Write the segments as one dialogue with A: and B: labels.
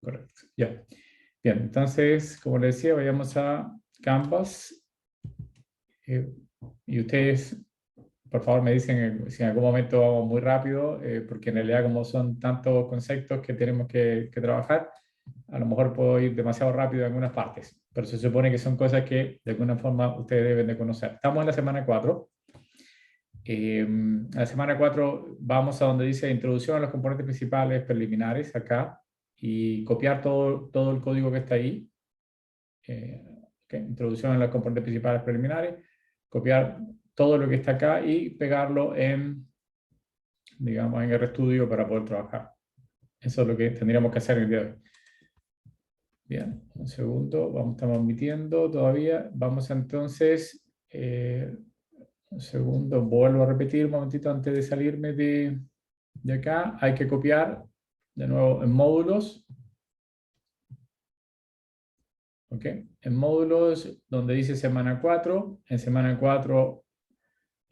A: Correcto. Ya. Bien, entonces, como les decía, vayamos a Canvas. Y ustedes, por favor, me dicen si en algún momento vamos muy rápido, porque en realidad como son tantos conceptos que tenemos que trabajar, a lo mejor puedo ir demasiado rápido en algunas partes, pero se supone que son cosas que de alguna forma ustedes deben de conocer. Estamos en la semana 4. En la semana 4 vamos a donde dice introducción a los componentes principales preliminares, acá, y copiar todo el código que está ahí. Introducción a los componentes principales preliminares, copiar todo lo que está acá y pegarlo en, digamos, en RStudio para poder trabajar. Eso es lo que tendríamos que hacer el día de hoy. Bien, un segundo, estamos omitiendo todavía. Vamos entonces, un segundo, vuelvo a repetir un momentito antes de salirme de acá. Hay que copiar de nuevo en módulos. ¿Ok? En módulos donde dice semana 4, en semana 4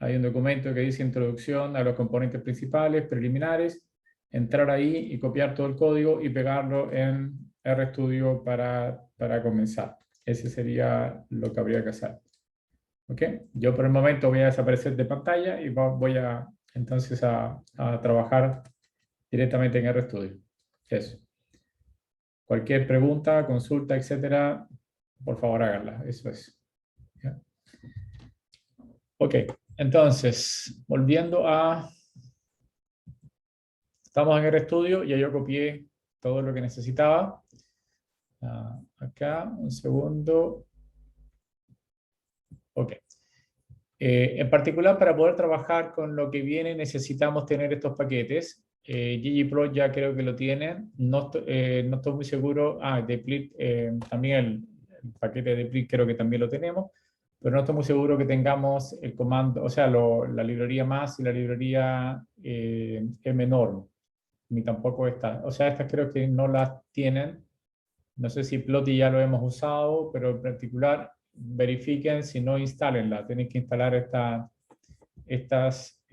A: hay un documento que dice introducción a los componentes principales, preliminares, entrar ahí y copiar todo el código y pegarlo en RStudio para comenzar. Ese sería lo que habría que hacer. ¿Ok? Yo por el momento voy a desaparecer de pantalla y voy a entonces a trabajar directamente en RStudio. Eso. Cualquier pregunta, consulta, etcétera, por favor háganla. Eso es. ¿Ya? Ok, entonces, volviendo a... Estamos en RStudio, ya yo copié todo lo que necesitaba. Acá, un segundo. Ok. En particular, para poder trabajar con lo que viene, necesitamos tener estos paquetes. ggplot ya creo que lo tienen. No estoy muy seguro. Deplit, también el paquete de Deplit creo que también lo tenemos. Pero no estoy muy seguro que tengamos el comando, o sea, la librería más y la librería mnorm. Ni tampoco esta. O sea, estas creo que no las tienen. No sé si Plotly ya lo hemos usado, pero en particular verifiquen si no instalenla. Tienen que instalar estas,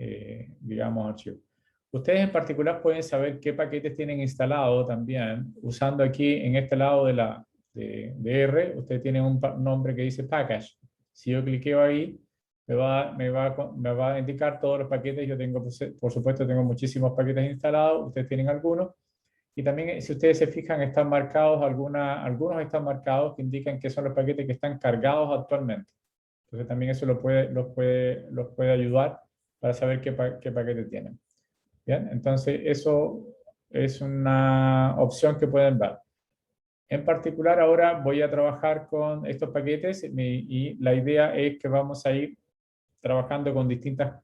A: digamos, archivos. Ustedes en particular pueden saber qué paquetes tienen instalado también, usando aquí en este lado de R, ustedes tienen un nombre que dice package. Si yo cliqueo ahí, me va a indicar todos los paquetes. Yo tengo, por supuesto, tengo muchísimos paquetes instalados, ustedes tienen algunos. Y también, si ustedes se fijan, están marcados, algunos están marcados que indican que son los paquetes que están cargados actualmente. Entonces también eso los puede ayudar para saber qué paquete tienen. Bien, entonces eso es una opción que pueden ver. En particular ahora voy a trabajar con estos paquetes y la idea es que vamos a ir trabajando con distintas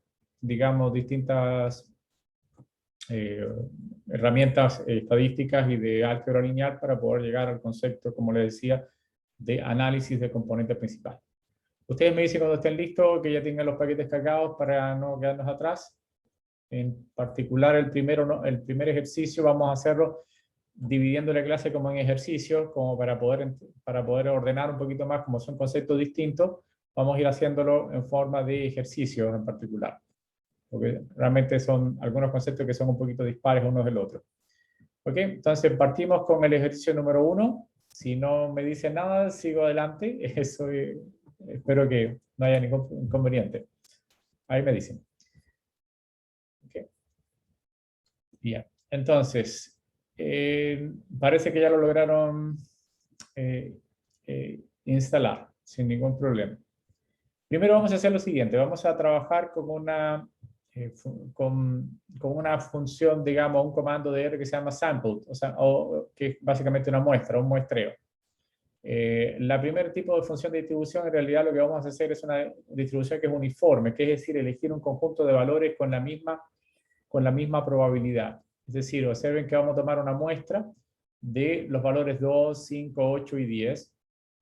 A: herramientas estadísticas y de álgebra lineal para poder llegar al concepto, como les decía, de análisis de componentes principales. Ustedes me dicen cuando estén listos que ya tengan los paquetes cargados para no quedarnos atrás. En particular, el primer ejercicio vamos a hacerlo dividiendo la clase como en ejercicios, como para poder ordenar un poquito más, como son conceptos distintos, vamos a ir haciéndolo en forma de ejercicios en particular, porque realmente son algunos conceptos que son un poquito dispares unos del otro. ¿Ok? Entonces partimos con el ejercicio número 1. Si no me dicen nada, sigo adelante. Eso, espero que no haya ningún inconveniente. Ahí me dicen. Okay. Bien. Entonces, parece que ya lo lograron instalar sin ningún problema. Primero vamos a hacer lo siguiente. Vamos a trabajar con una función, digamos, un comando de R que se llama sample, que es básicamente una muestra, un muestreo. La primer tipo de función de distribución, en realidad lo que vamos a hacer es una distribución que es uniforme, que es decir, elegir un conjunto de valores con la misma probabilidad. Es decir, observen que vamos a tomar una muestra de los valores 2, 5, 8 y 10.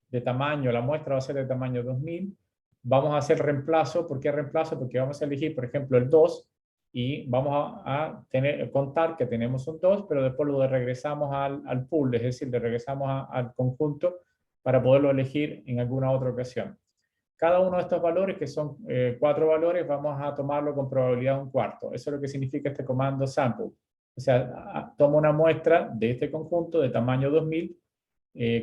A: De tamaño, la muestra va a ser de tamaño 2000. Vamos a hacer reemplazo. ¿Por qué reemplazo? Porque vamos a elegir, por ejemplo, el 2 y vamos a contar que tenemos un 2, pero después lo regresamos al pool, es decir, le regresamos al conjunto para poderlo elegir en alguna otra ocasión. Cada uno de estos valores, que son 4 valores, vamos a tomarlo con probabilidad 1/4. Eso es lo que significa este comando sample. O sea, tomo una muestra de este conjunto de tamaño 2000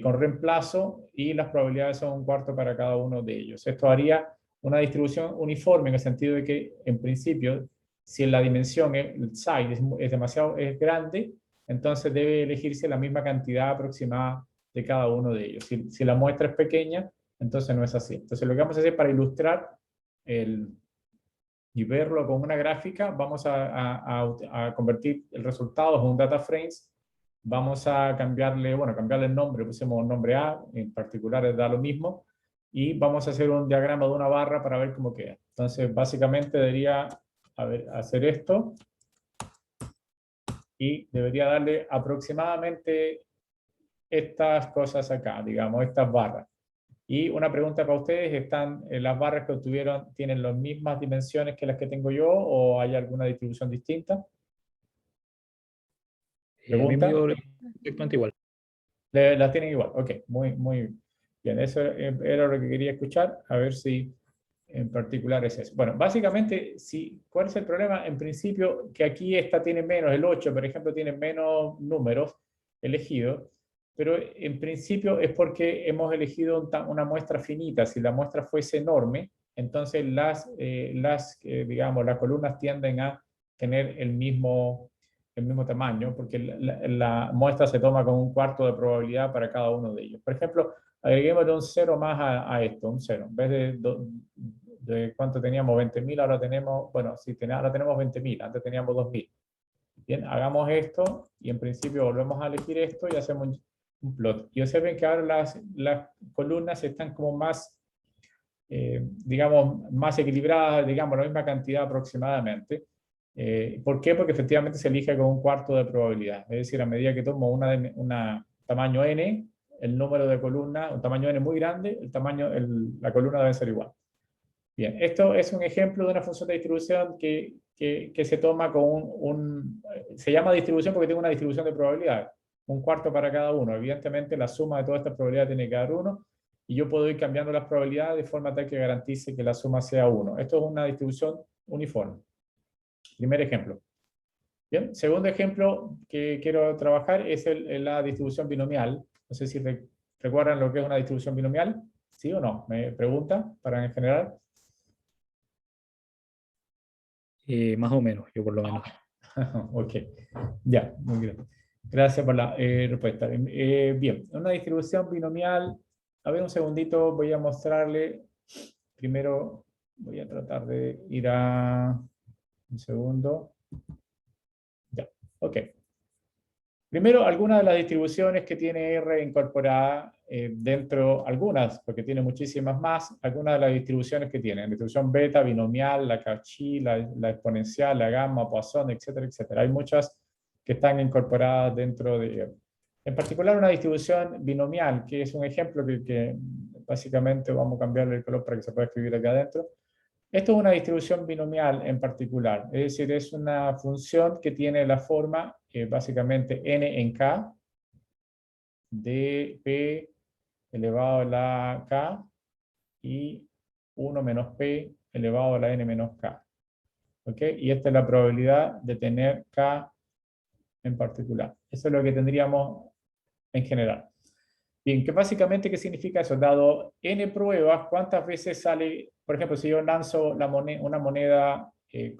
A: con reemplazo y las probabilidades son un cuarto para cada uno de ellos. Esto haría una distribución uniforme en el sentido de que, en principio, si la dimensión, el size es demasiado grande, entonces debe elegirse la misma cantidad aproximada de cada uno de ellos. Si la muestra es pequeña, entonces no es así. Entonces lo que vamos a hacer para ilustrar y verlo con una gráfica, vamos a convertir el resultado en un data frames. Vamos a cambiarle, bueno, cambiarle el nombre, pusimos un nombre A, en particular da lo mismo, y vamos a hacer un diagrama de una barra para ver cómo queda. Entonces, básicamente debería hacer esto, y debería darle aproximadamente estas cosas acá, digamos, estas barras. Y una pregunta para ustedes, ¿están las barras que obtuvieron, tienen las mismas dimensiones que las que tengo yo o hay alguna distribución distinta?
B: A mí me
A: ¿Pregunta?
B: dio exactamente igual.
A: Las tienen igual, ok, muy bien. Eso era lo que quería escuchar, a ver si en particular es eso. Bueno, básicamente, ¿cuál es el problema? En principio, que aquí esta tiene menos, el 8, por ejemplo, tiene menos números elegidos, pero en principio es porque hemos elegido una muestra finita. Si la muestra fuese enorme, entonces digamos, las columnas tienden a tener el mismo tamaño, porque la muestra se toma con un cuarto de probabilidad para cada uno de ellos. Por ejemplo, agreguemos un 0 más a esto, un 0. En vez de cuánto teníamos, 20.000, ahora tenemos, bueno, sí, ahora tenemos 20.000, antes teníamos 2.000. Bien, hagamos esto y en principio volvemos a elegir esto y hacemos un plot. Y observen que ahora las columnas están como más, digamos, más equilibradas, digamos, la misma cantidad aproximadamente. ¿Por qué? Porque efectivamente se elige con un cuarto de probabilidad. Es decir, a medida que tomo una tamaño n, el número de columnas, un tamaño n muy grande, la columna debe ser igual. Bien, esto es un ejemplo de una función de distribución que se toma con se llama distribución porque tiene una distribución de probabilidad, un cuarto para cada uno. Evidentemente, la suma de todas estas probabilidades tiene que dar 1, y yo puedo ir cambiando las probabilidades de forma tal que garantice que la suma sea 1. Esto es una distribución uniforme. Primer ejemplo. Bien, segundo ejemplo que quiero trabajar es la distribución binomial. No sé si recuerdan lo que es una distribución binomial, ¿sí o no? Me pregunta para en general.
B: Más o menos, yo por lo menos.
A: Ok, ya, muy bien. Gracias por la respuesta. Bien, una distribución binomial. A ver, un segundito, voy a mostrarle. Primero voy a tratar de ir a... Un segundo. Ya, ok. Primero, algunas de las distribuciones que tiene R incorporada dentro, algunas, porque tiene muchísimas más, algunas de las distribuciones que tiene. La distribución beta, binomial, la Cauchy, la exponencial, la gamma, Poisson, etcétera, etcétera. Hay muchas que están incorporadas dentro de R. En particular, una distribución binomial, que es un ejemplo que básicamente vamos a cambiarle el color para que se pueda escribir acá adentro. Esto es una distribución binomial en particular, es decir, es una función que tiene la forma básicamente n en k de p elevado a la k y 1 menos p elevado a la n menos k. ¿Ok? Y esta es la probabilidad de tener k en particular. Eso es lo que tendríamos en general. Bien, que básicamente, ¿qué significa eso? Dado n pruebas, ¿cuántas veces sale, por ejemplo, si yo lanzo una moneda que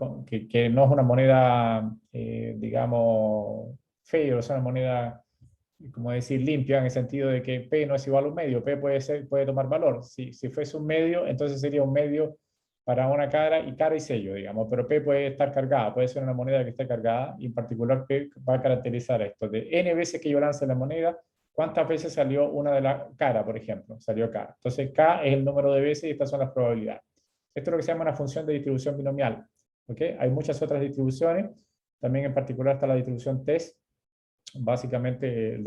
A: no es una moneda, digamos, fea, o sea, una moneda, como decir, limpia, en el sentido de que P no es igual a un medio, P puede tomar valor. Si fuese un medio, entonces sería un medio para una cara y sello, digamos, pero P puede estar cargada, puede ser una moneda que esté cargada, y en particular P va a caracterizar esto. De n veces que yo lance la moneda, ¿cuántas veces salió una de la cara, por ejemplo? Salió K. Entonces, K es el número de veces y estas son las probabilidades. Esto es lo que se llama una función de distribución binomial. ¿Okay? Hay muchas otras distribuciones. También en particular está la distribución test, básicamente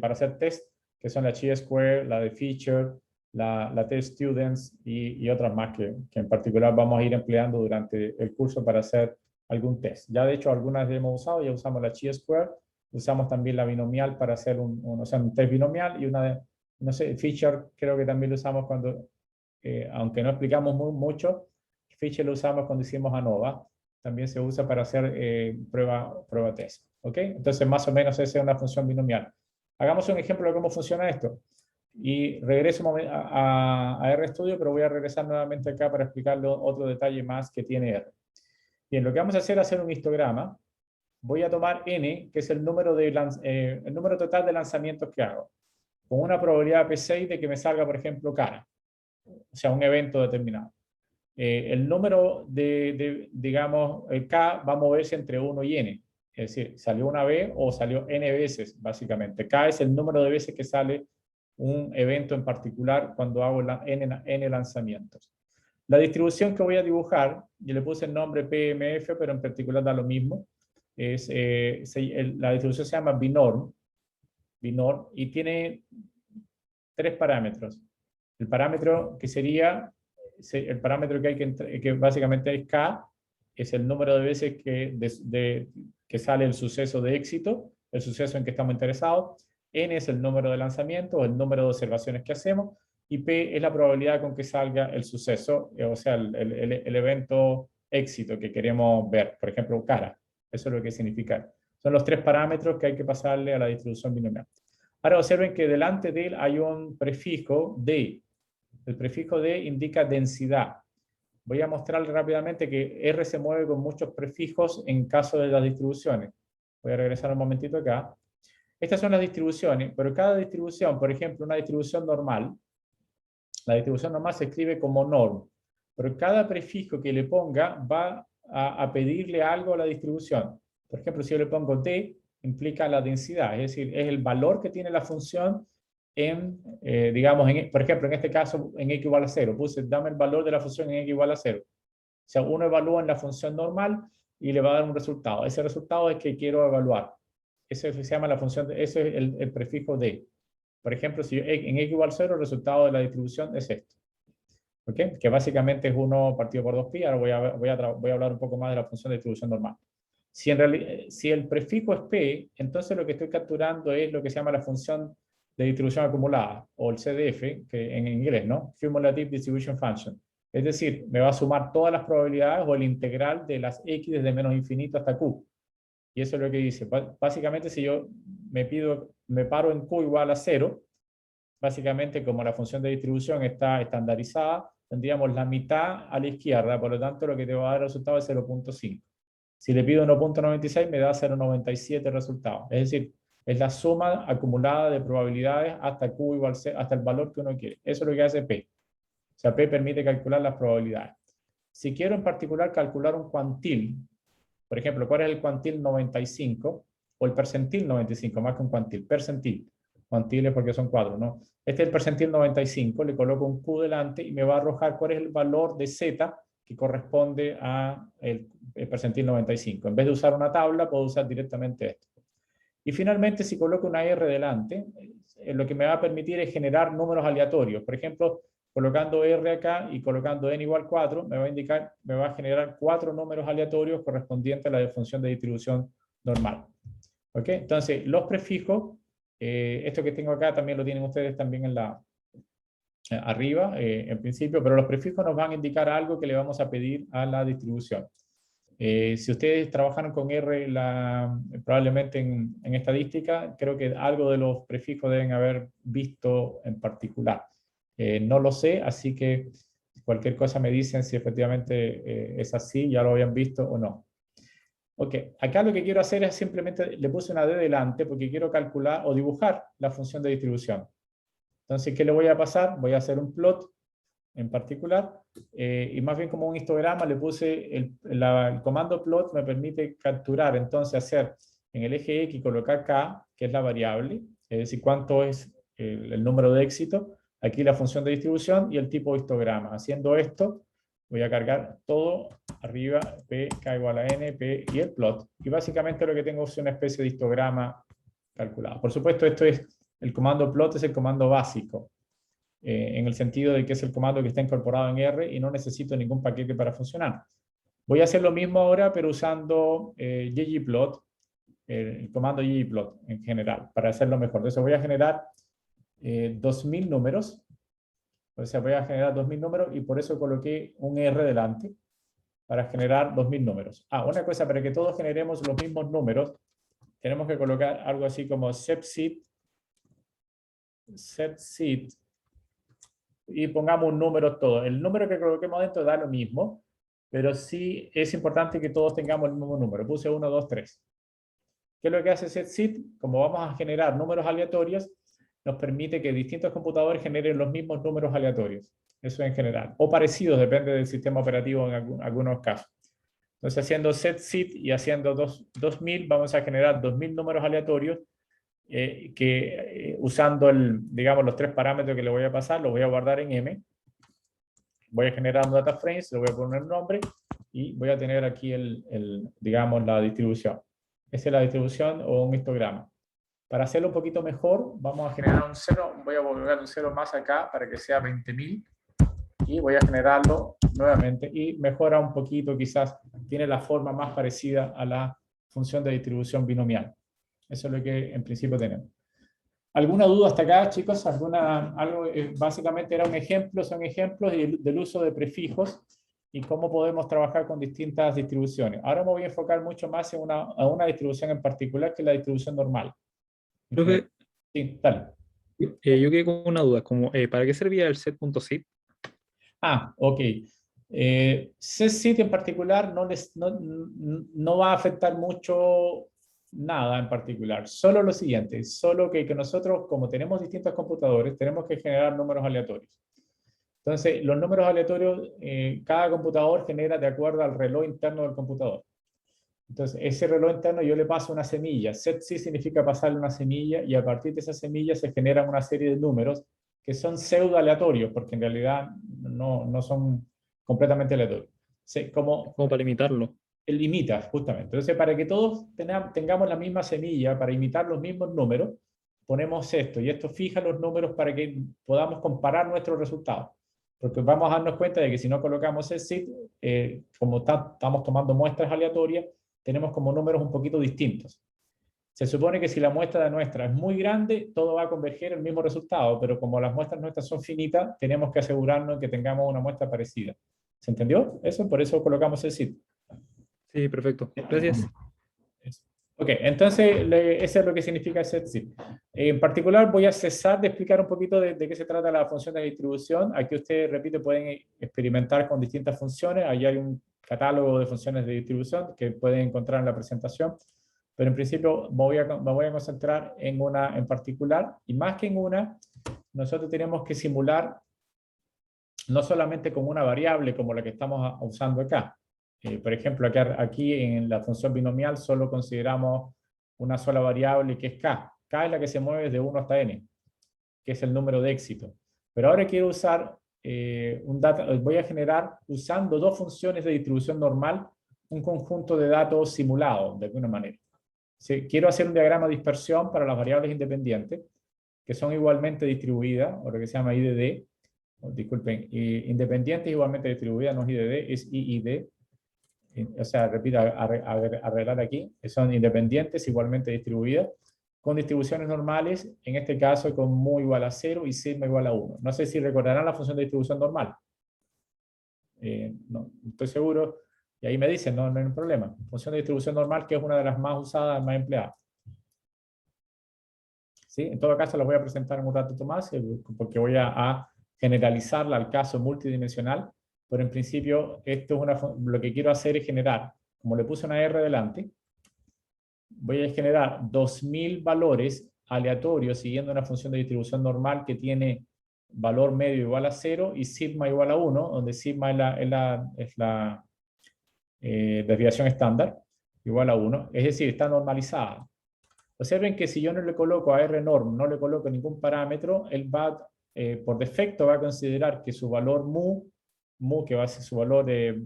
A: para hacer test, que son la chi-square, la de feature, la test students y otras más que en particular vamos a ir empleando durante el curso para hacer algún test. Ya de hecho algunas hemos usado, ya usamos la chi-square. Usamos también la binomial para hacer o sea, un test binomial, y una de, no sé, feature creo que también lo usamos cuando, aunque no explicamos mucho, feature lo usamos cuando hicimos ANOVA. también se usa para hacer prueba test. ¿Ok? Entonces, más o menos esa es una función binomial. Hagamos un ejemplo de cómo funciona esto. Y regreso a RStudio, pero voy a regresar nuevamente acá para explicarle otro detalle más que tiene R. Bien, lo que vamos a hacer es hacer un histograma. Voy a tomar n, que es el número total de lanzamientos que hago, con una probabilidad P6 de que me salga, por ejemplo, cara, o sea, un evento determinado. El número digamos, el K va a moverse entre 1 y n. Es decir, salió una vez o salió n veces, básicamente. K es el número de veces que sale un evento en particular cuando hago n lanzamientos. La distribución que voy a dibujar, yo le puse el nombre PMF, pero en particular da lo mismo. La distribución se llama binorm, y tiene 3 parámetros. El parámetro que sería, el parámetro que hay que básicamente es K, es el número de veces que sale el suceso de éxito, el suceso en que estamos interesados. N es el número de lanzamiento o el número de observaciones que hacemos. Y P es la probabilidad con que salga el suceso, o sea, el evento éxito que queremos ver. Por ejemplo, cara. Eso es lo que significa. Son los 3 parámetros que hay que pasarle a la distribución binomial. Ahora observen que delante de él hay un prefijo D. El prefijo D indica densidad. Voy a mostrarle rápidamente que R se mueve con muchos prefijos en caso de las distribuciones. Voy a regresar un momentito acá. Estas son las distribuciones, pero cada distribución, por ejemplo, una distribución normal, la distribución normal se escribe como norm, pero cada prefijo que le ponga va a pedirle algo a la distribución. Por ejemplo, si yo le pongo D, implica la densidad, es decir, es el valor que tiene la función digamos, por ejemplo, en este caso, en x igual a 0. Puse, dame el valor de la función en x igual a 0. O sea, uno evalúa en la función normal y le va a dar un resultado. Ese resultado es que quiero evaluar. Eso se llama la función, ese es el prefijo D. Por ejemplo, si en x igual a 0, el resultado de la distribución es esto. ¿Okay? Que básicamente es 1 partido por 2pi. Ahora voy a hablar un poco más de la función de distribución normal. Si el prefijo es P, entonces lo que estoy capturando es lo que se llama la función de distribución acumulada, o el CDF, que en inglés, ¿no? Cumulative Distribution Function. Es decir, me va a sumar todas las probabilidades o el integral de las x desde menos infinito hasta q. Y eso es lo que dice. Básicamente, si yo me paro en q igual a 0, básicamente como la función de distribución está estandarizada, tendríamos la mitad a la izquierda, por lo tanto lo que te va a dar el resultado es 0.5. Si le pido 1.96 me da 0.97 el resultado. Es decir, es la suma acumulada de probabilidades hasta Q igual a, hasta el valor que uno quiere. Eso es lo que hace P. O sea, P permite calcular las probabilidades. Si quiero en particular calcular un cuantil, por ejemplo, ¿cuál es el cuantil 95? O el percentil 95, más que un cuantil. Percentil. Cuantil es porque son 4, ¿no? Este es el percentil 95, le coloco un Q delante y me va a arrojar cuál es el valor de Z que corresponde a el percentil 95. En vez de usar una tabla, puedo usar directamente esto. Y finalmente, si coloco una R delante, lo que me va a permitir es generar números aleatorios. Por ejemplo, colocando R acá y colocando n igual 4, me va a generar 4 números aleatorios correspondientes a la función de distribución normal. ¿Ok? Entonces, los prefijos, esto que tengo acá también lo tienen ustedes también en arriba, en principio, pero los prefijos nos van a indicar algo que le vamos a pedir a la distribución. Si ustedes trabajaron con R probablemente en estadística, creo que algo de los prefijos deben haber visto en particular. No lo sé, así que cualquier cosa me dicen si efectivamente es así, ya lo habían visto o no. Ok, acá lo que quiero hacer es simplemente, le puse una D delante porque quiero calcular o dibujar la función de distribución. Entonces, ¿qué le voy a pasar? Voy a hacer un plot en particular, y más bien como un histograma le puse el comando plot me permite capturar, entonces hacer en el eje X colocar K, que es la variable, es decir, cuánto es el número de éxito, aquí la función de distribución y el tipo de histograma. Haciendo esto, voy a cargar todo arriba, P, K igual a N, P y el plot, y básicamente lo que tengo es una especie de histograma calculado. Por supuesto, el comando plot es el comando básico, en el sentido de que es el comando que está incorporado en R y no necesito ningún paquete para funcionar. Voy a hacer lo mismo ahora, pero usando ggplot, el comando ggplot en general, para hacerlo mejor. Entonces voy a generar 2000 números, o sea, voy a generar 2000 números y por eso coloqué un R delante, para generar 2000 números. Una cosa, para que todos generemos los mismos números, tenemos que colocar algo así como setSeed, y pongamos un número todo. El número que coloquemos dentro da lo mismo, pero sí es importante que todos tengamos el mismo número. Puse 1, 2, 3. ¿Qué es lo que hace setSeed? Como vamos a generar números aleatorios, nos permite que distintos computadores generen los mismos números aleatorios. Eso en general. O parecidos, depende del sistema operativo en algunos casos. Entonces, haciendo setSeed y haciendo 2000, vamos a generar 2000 números aleatorios usando digamos, los 3 parámetros que le voy a pasar, los voy a guardar en M. Voy a generar un data frame, le voy a poner nombre y voy a tener aquí digamos, la distribución. Esa es la distribución o un histograma. Para hacerlo un poquito mejor, vamos a generar un 0. Voy a volver un 0 más acá para que sea 20.000. Y voy a generarlo nuevamente. Y mejora un poquito, quizás tiene la forma más parecida a la función de distribución binomial. Eso es lo que en principio tenemos. ¿Alguna duda hasta acá, chicos? Básicamente era un ejemplo, son ejemplos del uso de prefijos y cómo podemos trabajar con distintas distribuciones. Ahora me voy a enfocar mucho más en una distribución en particular, que es la distribución normal.
B: Profe,
A: Sí, dale.
B: yo quedé con una duda, como, ¿para qué servía el set.sit?
A: Ok. setSeed en particular no va a afectar mucho nada en particular. Solo lo siguiente, solo que nosotros, como tenemos distintos computadores, tenemos que generar números aleatorios. Entonces, los números aleatorios, cada computador genera de acuerdo al reloj interno del computador. Entonces, ese reloj interno yo le paso una semilla. setSeed significa pasarle una semilla y a partir de esa semilla se generan una serie de números que son pseudo aleatorios, porque en realidad no son completamente aleatorios.
B: Como para limitarlo.
A: Limita, justamente. Entonces, para que todos tengamos la misma semilla, para imitar los mismos números, ponemos esto, y esto fija los números para que podamos comparar nuestros resultados. Porque vamos a darnos cuenta de que si no colocamos setSeed, como estamos tomando muestras aleatorias, tenemos como números un poquito distintos. Se supone que si la muestra de nuestra es muy grande, todo va a converger el mismo resultado, pero como las muestras nuestras son finitas, tenemos que asegurarnos que tengamos una muestra parecida. ¿Se entendió? Eso, por eso colocamos setSeed.
B: Sí, perfecto. Gracias.
A: Ok, entonces eso es lo que significa setSeed. En particular voy a cesar de explicar un poquito de qué se trata la función de distribución. Aquí ustedes, repito, pueden experimentar con distintas funciones. Ahí hay un catálogo de funciones de distribución que pueden encontrar en la presentación. Pero en principio me voy a concentrar en una en particular. Y más que en una, nosotros tenemos que simular no solamente con una variable como la que estamos usando acá. Por ejemplo, aquí en la función binomial solo consideramos una sola variable que es k. K es la que se mueve de 1 hasta n, que es el número de éxito. Pero ahora quiero usar voy a generar, usando 2 funciones de distribución normal, un conjunto de datos simulados, de alguna manera. Quiero hacer un diagrama de dispersión para las variables independientes, que son igualmente distribuidas, o lo que se llama IDD. Disculpen, independientes igualmente distribuidas, no es IDD, es IID. O sea, repito, arreglar aquí, que son independientes igualmente distribuidas, con distribuciones normales, en este caso con mu igual a 0 y sigma igual a 1. No sé si recordarán la función de distribución normal. No estoy seguro, y ahí me dicen, no hay un problema. Función de distribución normal, que es una de las más usadas, más empleadas. ¿Sí? En todo caso, la voy a presentar en un ratito más, porque voy a generalizarla al caso multidimensional, pero en principio esto es lo que quiero hacer es generar, como le puse una R delante, voy a generar 2000 valores aleatorios siguiendo una función de distribución normal que tiene valor medio igual a 0 y sigma igual a 1, donde sigma es la desviación estándar, igual a 1, es decir, está normalizada. Observen que si yo no le coloco a rnorm, no le coloco ningún parámetro, él va, por defecto va a considerar que su valor mu, que va a ser su valor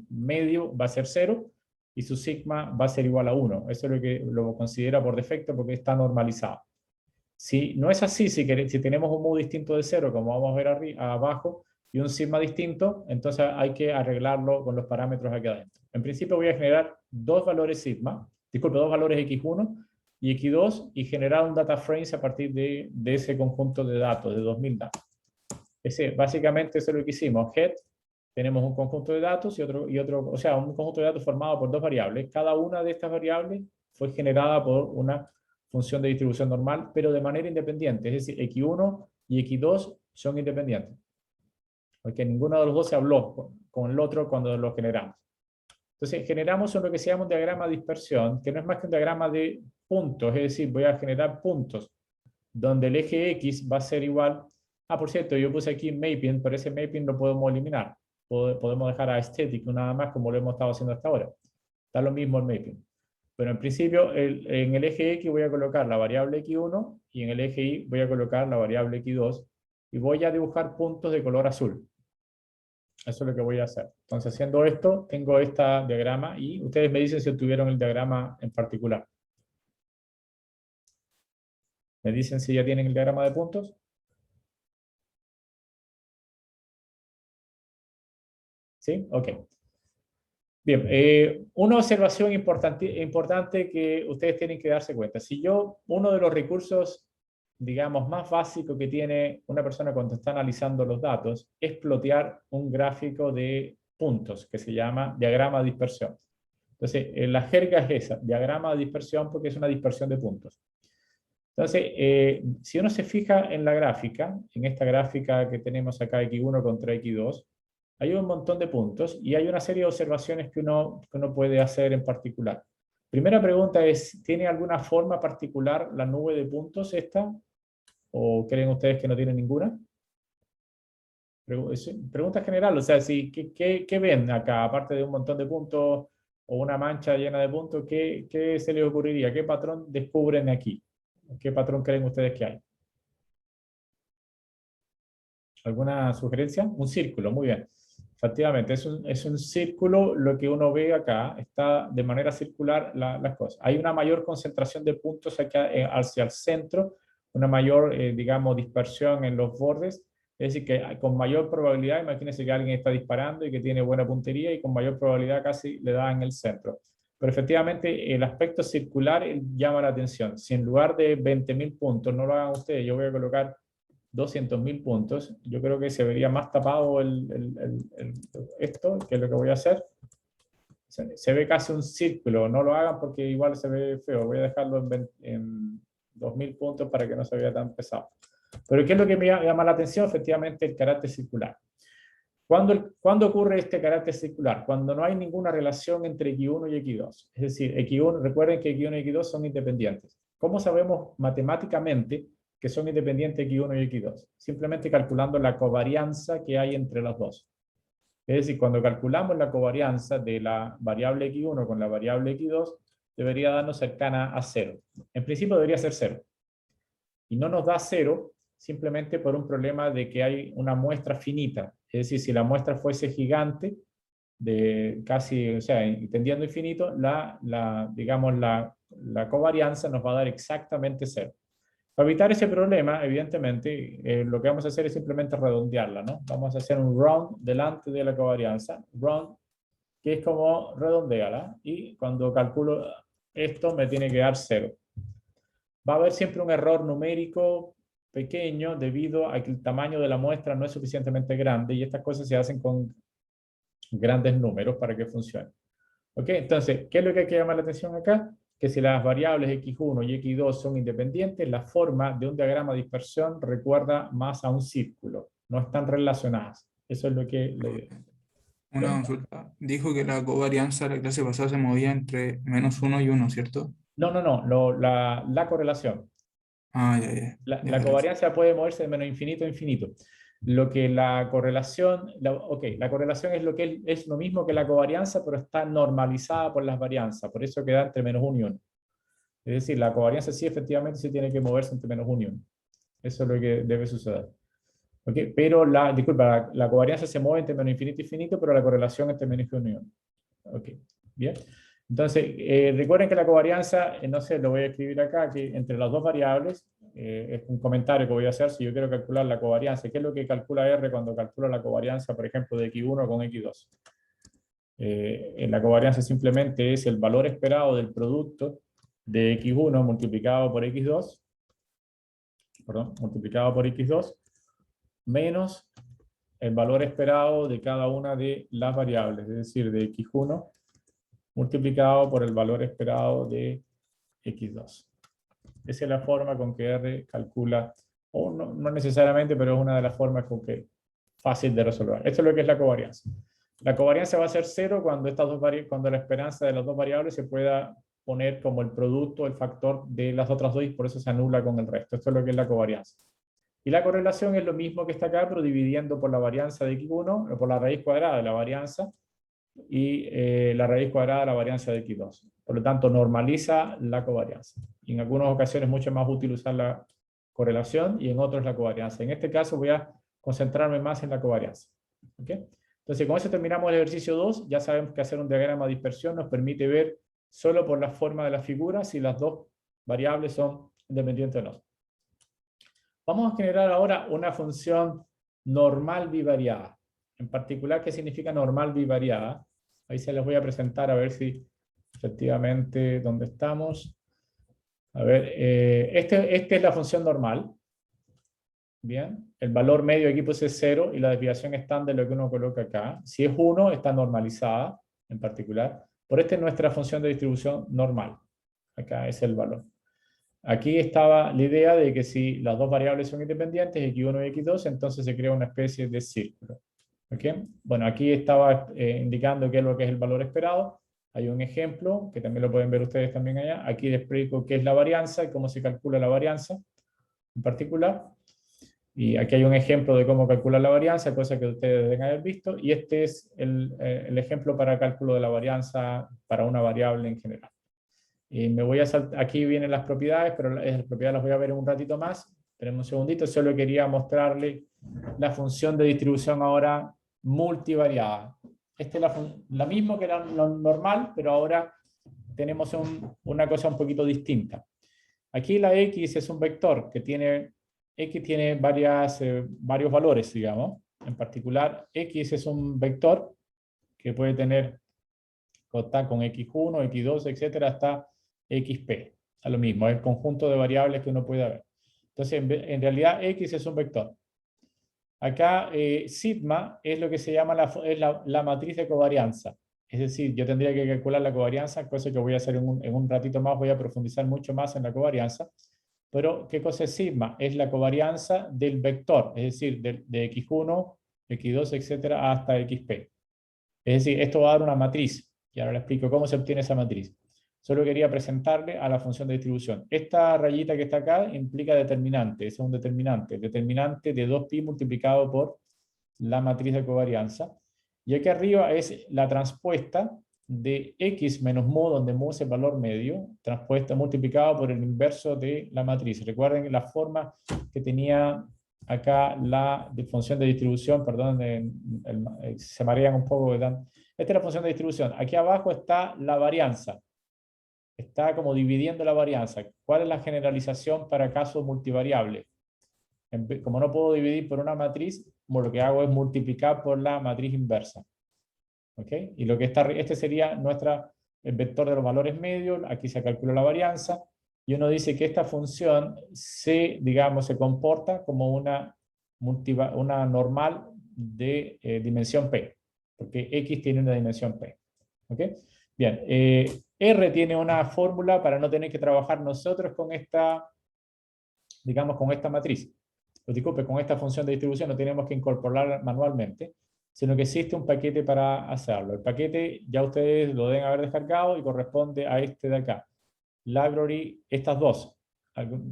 A: medio, va a ser 0, y su sigma va a ser igual a 1. Eso es lo que lo considera por defecto porque está normalizado. Si no es así, si tenemos un mu distinto de 0, como vamos a ver abajo, y un sigma distinto, entonces hay que arreglarlo con los parámetros aquí adentro. En principio voy a generar 2 valores sigma, disculpe, 2 valores x1 y x2, y generar un data frames a partir de ese conjunto de datos, de 2000 datos. Básicamente eso es lo que hicimos. Head, tenemos un conjunto de datos o sea, un conjunto de datos formado por dos variables. Cada una de estas variables fue generada por una función de distribución normal, pero de manera independiente. Es decir, x1 y x2 son independientes. Porque ninguno de los dos se habló con el otro cuando lo generamos. Entonces, generamos lo que se llama un diagrama de dispersión, que no es más que un diagrama de puntos. Es decir, voy a generar puntos donde el eje X va a ser igual. Ah, por cierto, yo puse aquí mapping, pero ese mapping lo podemos eliminar. Podemos dejar a static nada más como lo hemos estado haciendo hasta ahora. Está lo mismo el mapping. Pero en principio, en el eje X voy a colocar la variable X1 y en el eje Y voy a colocar la variable X2 y voy a dibujar puntos de color azul. Eso es lo que voy a hacer. Entonces, haciendo esto, tengo este diagrama y ustedes me dicen si obtuvieron el diagrama en particular. ¿Me dicen si ya tienen el diagrama de puntos? ¿Sí? Ok. Bien, una observación importante que ustedes tienen que darse cuenta. Si uno de los recursos, digamos, más básicos que tiene una persona cuando está analizando los datos es plotear un gráfico de puntos que se llama diagrama de dispersión. Entonces, la jerga es esa, diagrama de dispersión, porque es una dispersión de puntos. Entonces, si uno se fija en la gráfica, en esta gráfica que tenemos acá, x1 contra x2, hay un montón de puntos y hay una serie de observaciones que uno puede hacer en particular. Primera pregunta es, ¿tiene alguna forma particular la nube de puntos esta? ¿O creen ustedes que no tiene ninguna? Pregunta general, o sea, ¿qué ven acá? Aparte de un montón de puntos o una mancha llena de puntos, ¿qué se les ocurriría? ¿Qué patrón descubren aquí? ¿Qué patrón creen ustedes que hay? ¿Alguna sugerencia? Un círculo, muy bien. Efectivamente, es un círculo lo que uno ve acá, está de manera circular las cosas. Hay una mayor concentración de puntos acá hacia el centro, una mayor, digamos, dispersión en los bordes, es decir, que con mayor probabilidad, imagínense que alguien está disparando y que tiene buena puntería y con mayor probabilidad casi le da en el centro. Pero efectivamente el aspecto circular llama la atención. Si en lugar de 20.000 puntos, no lo hagan ustedes, yo voy a colocar 200.000 puntos, yo creo que se vería más tapado esto, que es lo que voy a hacer. Se ve casi un círculo, no lo hagan porque igual se ve feo, voy a dejarlo en 2.000 puntos para que no se vea tan pesado. Pero ¿qué es lo que me llama la atención? Efectivamente, el carácter circular. ¿Cuándo ocurre este carácter circular? Cuando no hay ninguna relación entre X1 y X2. Es decir, X1, recuerden que X1 y X2 son independientes. ¿Cómo sabemos matemáticamente que son independientes X1 y X2? Simplemente calculando la covarianza que hay entre los dos. Es decir, cuando calculamos la covarianza de la variable X1 con la variable X2, debería darnos cercana a 0. En principio debería ser 0. Y no nos da 0 simplemente por un problema de que hay una muestra finita. Es decir, si la muestra fuese gigante, de casi, o sea, tendiendo infinito, digamos, la covarianza nos va a dar exactamente 0. Para evitar ese problema, evidentemente, lo que vamos a hacer es simplemente redondearla, ¿no? Vamos a hacer un round delante de la covarianza, round, que es como redondearla, y cuando calculo esto me tiene que dar 0. Va a haber siempre un error numérico pequeño debido a que el tamaño de la muestra no es suficientemente grande y estas cosas se hacen con grandes números para que funcione. ¿Ok? Entonces, ¿qué es lo que hay que llamar la atención acá? Que si las variables x1 y x2 son independientes, la forma de un diagrama de dispersión recuerda más a un círculo, no están relacionadas. Eso es lo que...
C: Una consulta. Dijo que la covarianza de la clase pasada se movía entre -1 y 1, ¿cierto?
A: No, la correlación.
C: Ah, ya, ya.
A: La covarianza puede moverse de menos infinito a infinito. Lo que la correlación, la correlación es lo que es lo mismo que la covarianza, pero está normalizada por las varianzas, por eso queda entre -1 y 1. Es decir, la covarianza sí efectivamente sí tiene que moverse entre -1 y 1. Eso es lo que debe suceder. ¿Okay? Pero disculpa, la covarianza se mueve entre menos infinito y infinito, pero la correlación entre menos 1 y 1. Ok, bien. Entonces, recuerden que la covarianza, no sé, lo voy a escribir acá, que entre las dos variables, es un comentario que voy a hacer si yo quiero calcular la covarianza. ¿Qué es lo que calcula R cuando calcula la covarianza, por ejemplo, de X1 con X2? La covarianza simplemente es el valor esperado del producto de X1 multiplicado por X2, menos el valor esperado de cada una de las variables, es decir, de x1 multiplicado por el valor esperado de x2. Esa es la forma con que R calcula, o no necesariamente, pero es una de las formas con que fácil de resolver. Esto es lo que es la covarianza. La covarianza va a ser 0 cuando, cuando la esperanza de las dos variables se pueda poner como el producto, el factor de las otras dos, y por eso se anula con el resto. Esto es lo que es la covarianza. Y la correlación es lo mismo que está acá, pero dividiendo por la varianza de x1, o por la raíz cuadrada de la varianza, y la raíz cuadrada de la varianza de x2. Por lo tanto, normaliza la covarianza. Y en algunas ocasiones es mucho más útil usar la correlación y en otros la covarianza. En este caso voy a concentrarme más en la covarianza. ¿Okay? Entonces, con eso terminamos el ejercicio 2. Ya sabemos que hacer un diagrama de dispersión nos permite ver solo por la forma de la figura si las dos variables son independientes o no. Vamos a generar ahora una función normal bivariada. En particular, ¿qué significa normal bivariada? Ahí se les voy a presentar a ver si efectivamente, ¿dónde estamos? A ver, esta es la función normal. Bien, el valor medio aquí pues es 0 y la desviación estándar de lo que uno coloca acá. Si es 1, está normalizada en particular. Por esta es nuestra función de distribución normal. Acá es el valor. Aquí estaba la idea de que si las dos variables son independientes, x1 y x2, entonces se crea una especie de círculo. ¿Okay? Bueno, aquí estaba indicando qué es lo que es el valor esperado. Hay un ejemplo, que también lo pueden ver ustedes también allá. Aquí les explico qué es la varianza y cómo se calcula la varianza en particular. Y aquí hay un ejemplo de cómo calcular la varianza, cosa que ustedes deben haber visto. Y este es el ejemplo para cálculo de la varianza para una variable en general. Y me voy a aquí vienen las propiedades, pero las propiedades las voy a ver en un ratito más. Tenemos un segundito, solo quería mostrarle la función de distribución ahora multivariada. Esta es la misma que la normal, pero ahora tenemos una cosa un poquito distinta. Aquí la x es un vector que x tiene varios valores, digamos. En particular, x es un vector que puede tener, está con x1, x2, etcétera, hasta xp. A lo mismo, es el conjunto de variables que uno puede ver. Entonces, en realidad, x es un vector. Acá, sigma es lo que se llama la matriz de covarianza. Es decir, yo tendría que calcular la covarianza, cosa que voy a hacer en un ratito más, voy a profundizar mucho más en la covarianza. Pero, ¿qué cosa es sigma? Es la covarianza del vector, es decir, de x1, x2, etcétera, hasta xp. Es decir, esto va a dar una matriz. Y ahora le explico cómo se obtiene esa matriz. Solo quería presentarle a la función de distribución. Esta rayita que está acá implica determinante. Es un determinante. Determinante de 2pi multiplicado por la matriz de covarianza. Y aquí arriba es la transpuesta de x menos mu, donde mu es el valor medio, transpuesta multiplicado por el inverso de la matriz. Recuerden la forma que tenía acá la función de distribución, perdón, se marean un poco. Esta es la función de distribución. Aquí abajo está la varianza. Está como dividiendo la varianza. ¿Cuál es la generalización para casos multivariables? Como no puedo dividir por una matriz, lo que hago es multiplicar por la matriz inversa. ¿Okay? Y lo que este sería el vector de los valores medios. Aquí se calcula la varianza. Y uno dice que esta función se comporta como una normal de dimensión P. Porque X tiene una dimensión P. ¿Okay? Bien, R tiene una fórmula para no tener que trabajar nosotros con esta, con esta matriz. Disculpe, con esta función de distribución no tenemos que incorporarla manualmente, sino que existe un paquete para hacerlo. El paquete ya ustedes lo deben haber descargado y corresponde a este de acá. Library, estas dos,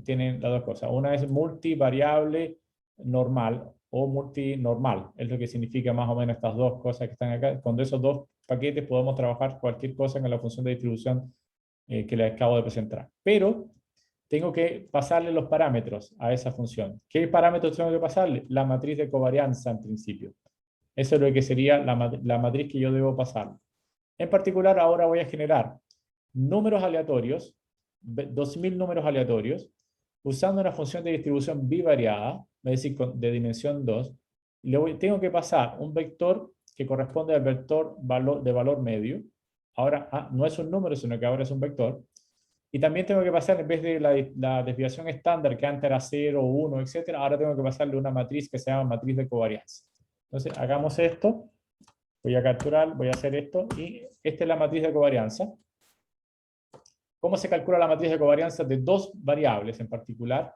A: tienen las dos cosas. Una es multivariable normal o multinormal, es lo que significa más o menos estas dos cosas que están acá. Con esos dos paquetes podemos trabajar cualquier cosa en la función de distribución que les acabo de presentar. Pero tengo que pasarle los parámetros a esa función. ¿Qué parámetros tengo que pasarle? La matriz de covarianza en principio. Eso es lo que sería la matriz que yo debo pasar. En particular, ahora voy a generar números aleatorios, 2000 números aleatorios, usando una función de distribución bivariada, es decir, de dimensión 2. Tengo que pasar un vector que corresponde al vector de valor medio. Ahora no es un número, sino que ahora es un vector. Y también tengo que pasar, en vez de la desviación estándar, que antes era 0, 1, etc., ahora tengo que pasarle una matriz que se llama matriz de covarianza. Entonces, hagamos esto. Voy a capturar, voy a hacer esto, y esta es la matriz de covarianza. ¿Cómo se calcula la matriz de covarianza de dos variables en particular?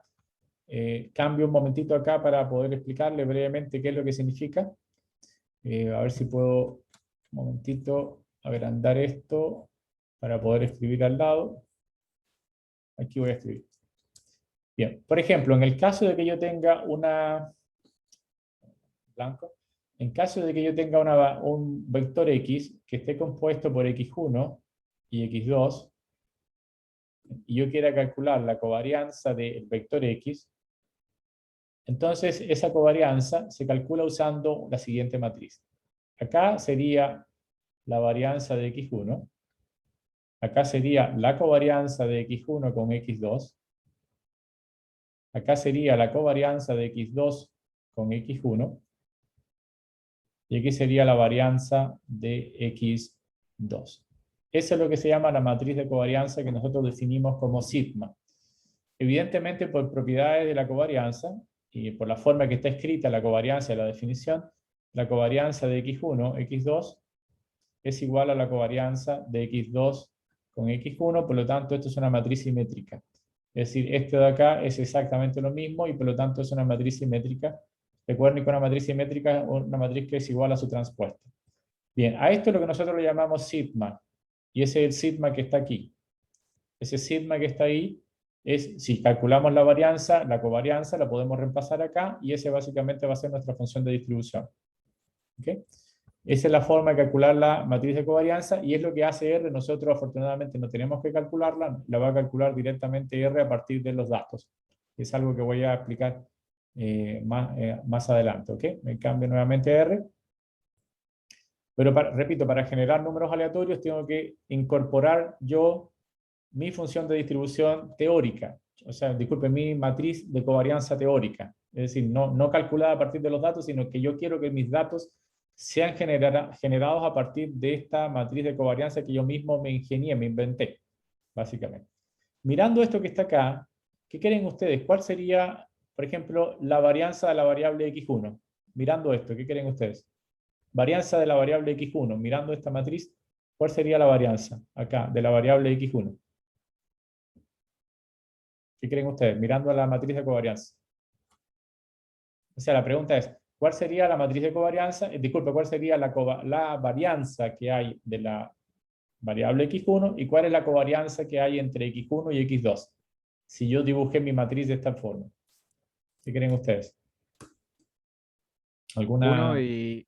A: Cambio un momentito acá para poder explicarle brevemente qué es lo que significa. A ver si puedo, un momentito, agrandar esto para poder escribir al lado. Aquí voy a escribir. Bien, por ejemplo, en el caso de que yo tenga una... blanco. En caso de que yo tenga un vector X que esté compuesto por X1 y X2, y yo quiera calcular la covarianza del vector X, entonces esa covarianza se calcula usando la siguiente matriz. Acá sería la varianza de X1, acá sería la covarianza de X1 con X2, acá sería la covarianza de X2 con X1, y aquí sería la varianza de X2. Eso es lo que se llama la matriz de covarianza que nosotros definimos como sigma. Evidentemente, por propiedades de la covarianza, y por la forma que está escrita la covarianza de la definición, la covarianza de X1, X2, es igual a la covarianza de X2 con X1, por lo tanto, esto es una matriz simétrica. Es decir, esto de acá es exactamente lo mismo, y por lo tanto es una matriz simétrica. Recuerden que una matriz simétrica es una matriz que es igual a su transpuesta. Bien, a esto es lo que nosotros le llamamos sigma, y ese es el sigma que está aquí. Ese sigma que está ahí es, si calculamos la varianza, la covarianza, la podemos reemplazar acá, y ese básicamente va a ser nuestra función de distribución. ¿Okay? Esa es la forma de calcular la matriz de covarianza, y es lo que hace R. Nosotros afortunadamente no tenemos que calcularla, la va a calcular directamente R a partir de los datos. Es algo que voy a explicar más adelante. ¿Okay? Me cambio nuevamente a R. Pero repito, para generar números aleatorios tengo que incorporar yo mi función de distribución teórica. O sea, disculpe, mi matriz de covarianza teórica. Es decir, no calculada a partir de los datos, sino que yo quiero que mis datos sean generados a partir de esta matriz de covarianza que yo mismo me ingenié, me inventé, básicamente. Mirando esto que está acá, ¿qué creen ustedes? ¿Cuál sería, por ejemplo, la varianza de la variable x1? Mirando esto, ¿qué creen ustedes? Varianza de la variable x1, mirando esta matriz, ¿cuál sería la varianza acá de la variable x1? ¿Qué creen ustedes? Mirando a la matriz de covarianza. O sea, la pregunta es, ¿cuál sería la matriz de covarianza? Disculpe, ¿cuál sería la varianza que hay de la variable x1 y cuál es la covarianza que hay entre x1 y x2? Si yo dibujé mi matriz de esta forma. ¿Qué creen ustedes? ¿Alguna?
B: 1 y